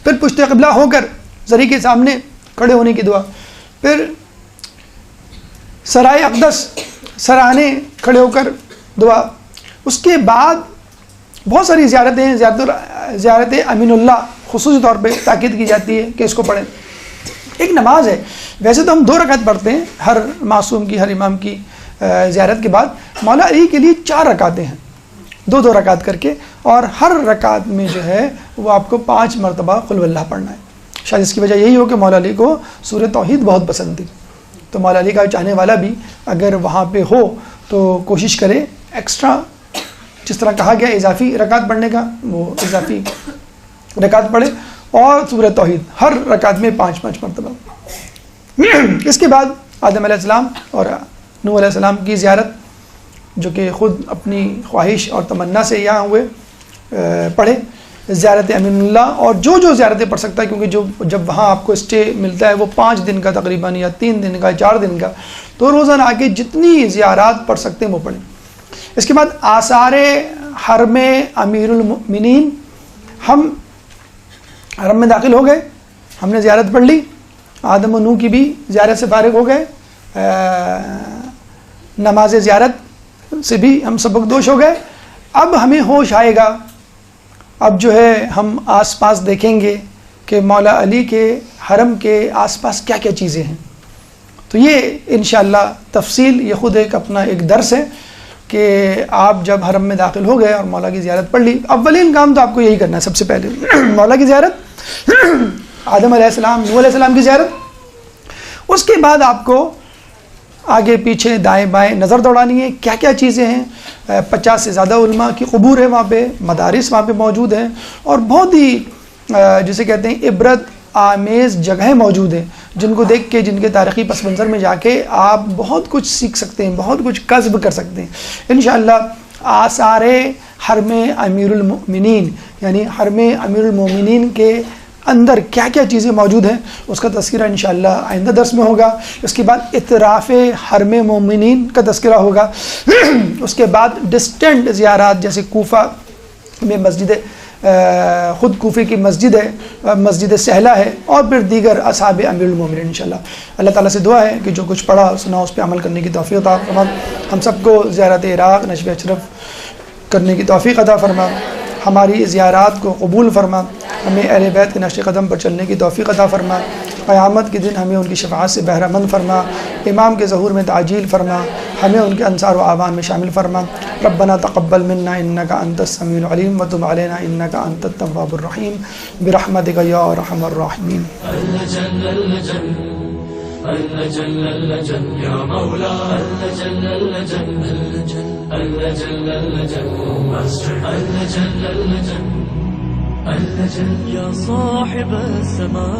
پھر پشت قبلہ ہو کر زری کے سامنے کھڑے ہونے کی دعا. پھر سرائے اقدس سراہنے کھڑے ہو کر دعا. اس کے بعد بہت ساری زیارتیں ہیں. زیارت امین اللہ خصوصی طور پہ تاکید کی جاتی ہے کہ اس کو پڑھیں. ایک نماز ہے، ویسے تو ہم 2 رکعت پڑھتے ہیں ہر معصوم کی، ہر امام کی زیارت کے بعد. مولا علی کے لیے 4 رکعتیں ہیں، 2 رکعت کر کے، اور ہر رکعت میں جو ہے وہ آپ کو 5 مرتبہ قل ہو اللہ پڑھنا ہے. شاید اس کی وجہ یہی ہو کہ مولا علی کو سورہ توحید بہت پسند تھی. تو مولا علی کا چاہنے والا بھی اگر وہاں پہ ہو تو کوشش کرے ایکسٹرا، جس طرح کہا گیا اضافی رکعت پڑھنے کا، وہ اضافی رکعت پڑھے، اور سورہ توحید ہر رکعت میں 5 مرتبہ. اس کے بعد آدم علیہ السلام اور نوح علیہ السلام کی زیارت، جو کہ خود اپنی خواہش اور تمنا سے یہاں ہوئے، پڑھے. زیارت امین اللہ، اور جو زیارتیں پڑھ سکتا ہے، کیونکہ جب وہاں آپ کو اسٹے ملتا ہے وہ 5 دن کا تقریباً، یا 3 دن کا، 4 دن کا، تو روزانہ آ کے جتنی زیارات پڑھ سکتے ہیں وہ پڑھیں. اس کے بعد آثار حرم امیر المؤمنین. ہم حرم میں داخل ہو گئے، ہم نے زیارت پڑھ لی، آدم و نوح کی بھی زیارت سے فارغ ہو گئے، نماز زیارت سے بھی ہم سبکدوش ہو گئے. اب ہمیں ہوش آئے گا، اب جو ہے ہم آس پاس دیکھیں گے کہ مولا علی کے حرم کے آس پاس کیا کیا چیزیں ہیں. تو یہ انشاءاللہ تفصیل، یہ خود ایک درس ہے کہ آپ جب حرم میں داخل ہو گئے اور مولا کی زیارت پڑھ لی، اولین کام تو آپ کو یہی کرنا ہے سب سے پہلے، مولا کی زیارت، آدم علیہ السلام، نوح علیہ السلام کی زیارت. اس کے بعد آپ کو آگے پیچھے دائیں بائیں نظر دوڑانی ہے، کیا کیا چیزیں ہیں. 50 سے زیادہ علماء کی قبور ہے وہاں پہ، مدارس وہاں پہ موجود ہیں، اور بہت ہی جسے کہتے ہیں عبرت آمیز جگہیں موجود ہیں، جن کو دیکھ کے، جن کے تاریخی پس منظر میں جا کے آپ بہت کچھ سیکھ سکتے ہیں، بہت کچھ کسب کر سکتے ہیں انشاءاللہ. آثار حرم امیر المؤمنین، یعنی حرم امیر المؤمنین کے اندر کیا کیا چیزیں موجود ہیں، اس کا تذکرہ انشاءاللہ آئندہ درس میں ہوگا. اس کے بعد اطراف حرم مومنین کا تذکرہ ہوگا. اس کے بعد ڈسٹنٹ زیارات، جیسے کوفہ میں مسجد، خود کوفے کی مسجد ہے، مسجد سہلہ ہے، اور پھر دیگر اصحاب امیر المومنین انشاءاللہ. اللہ تعالیٰ سے دعا ہے کہ جو کچھ پڑھا سنا اس پہ عمل کرنے کی توفیق عطا فرما. ہم سب کو زیارت عراق نشب اشرف کرنے کی توفیق عطا فرما. ہماری زیارات کو قبول فرما. ہمیں اہل بیت کے نقش قدم پر چلنے کی توفیق عطا فرما. قیامت کے دن ہمیں ان کی شفاعت سے بہرہ مند فرما. امام کے ظہور میں تعجیل فرما. ہمیں ان کے انصار و اعوان میں شامل فرما. ربنا تقبل منا انک انت السمیع العلیم وتب علینا انک انت التواب الرحیم برحمتک یا ارحم الراحمین. يا مولا يا صاحب السماء